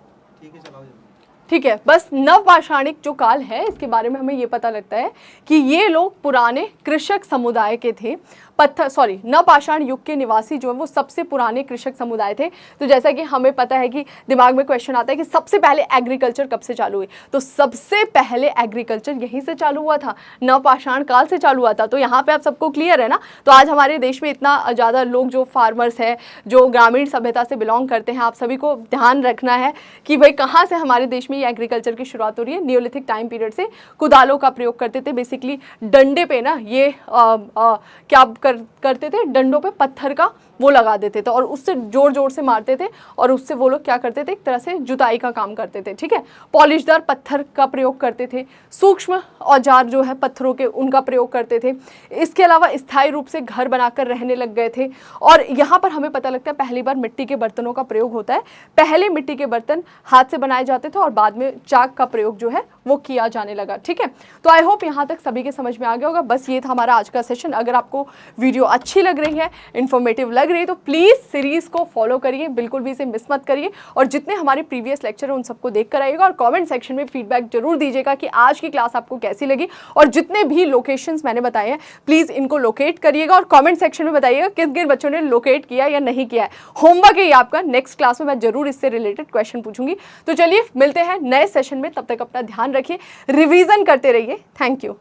ठीक है चलाओ जल्दी। ठीक है, बस नवपाषाणिक जो काल है इसके बारे में हमें ये पता लगता है कि ये लोग पुराने कृषक समुदाय के थे। नवपाषाण युग के निवासी जो है वो सबसे पुराने कृषक समुदाय थे। तो जैसा कि हमें पता है कि दिमाग में क्वेश्चन आता है कि सबसे पहले एग्रीकल्चर कब से चालू हुई, तो सबसे पहले एग्रीकल्चर यहीं से चालू हुआ था, नवपाषाण काल से चालू हुआ था। तो यहाँ पे आप सबको क्लियर है ना। तो आज हमारे देश में इतना ज़्यादा लोग जो फार्मर्स है, जो ग्रामीण सभ्यता से बिलोंग करते हैं, आप सभी को ध्यान रखना है कि भाई कहाँ से हमारे देश में ये एग्रीकल्चर की शुरुआत हो रही है। नियोलिथिक टाइम पीरियड से कुदालों का प्रयोग करते थे, बेसिकली डंडे पे ना ये क्या करते थे, डंडों पे पत्थर का वो लगा देते थे और उससे जोर जोर से मारते थे, और उससे वो लोग क्या करते थे, एक तरह से जुताई का काम करते थे। ठीक है, पॉलिशदार पत्थर का प्रयोग करते थे, सूक्ष्म औजार जो है पत्थरों के उनका प्रयोग करते थे। इसके अलावा स्थायी रूप से घर बनाकर रहने लग गए थे। और यहाँ पर हमें पता लगता है पहली बार मिट्टी के बर्तनों का प्रयोग होता है। पहले मिट्टी के बर्तन हाथ से बनाए जाते थे और बाद में चाक का प्रयोग जो है वो किया जाने लगा। ठीक है, तो आई होप यहाँ तक सभी के समझ में आ गया होगा। बस ये था हमारा आज का सेशन। अगर आपको वीडियो अच्छी लग रही है, इन्फॉर्मेटिव लग रही है, तो प्लीज़ सीरीज़ को फॉलो करिए, बिल्कुल भी इसे मिस मत करिए। और जितने हमारे प्रीवियस लेक्चर हैं उन सबको देख कर आइएगा और कमेंट सेक्शन में फीडबैक जरूर दीजिएगा कि आज की क्लास आपको कैसी लगी। और जितने भी लोकेशंस मैंने बताए हैं प्लीज़ इनको लोकेट करिएगा और कमेंट सेक्शन में बताइएगा किन किन बच्चों ने लोकेट किया या नहीं किया है। होमवर्क है ये आपका, नेक्स्ट क्लास में मैं जरूर इससे रिलेटेड क्वेश्चन पूछूंगी। तो चलिए मिलते हैं नए सेशन में, तब तक अपना ध्यान रखिए, रिवीजन करते रहिए। Thank you.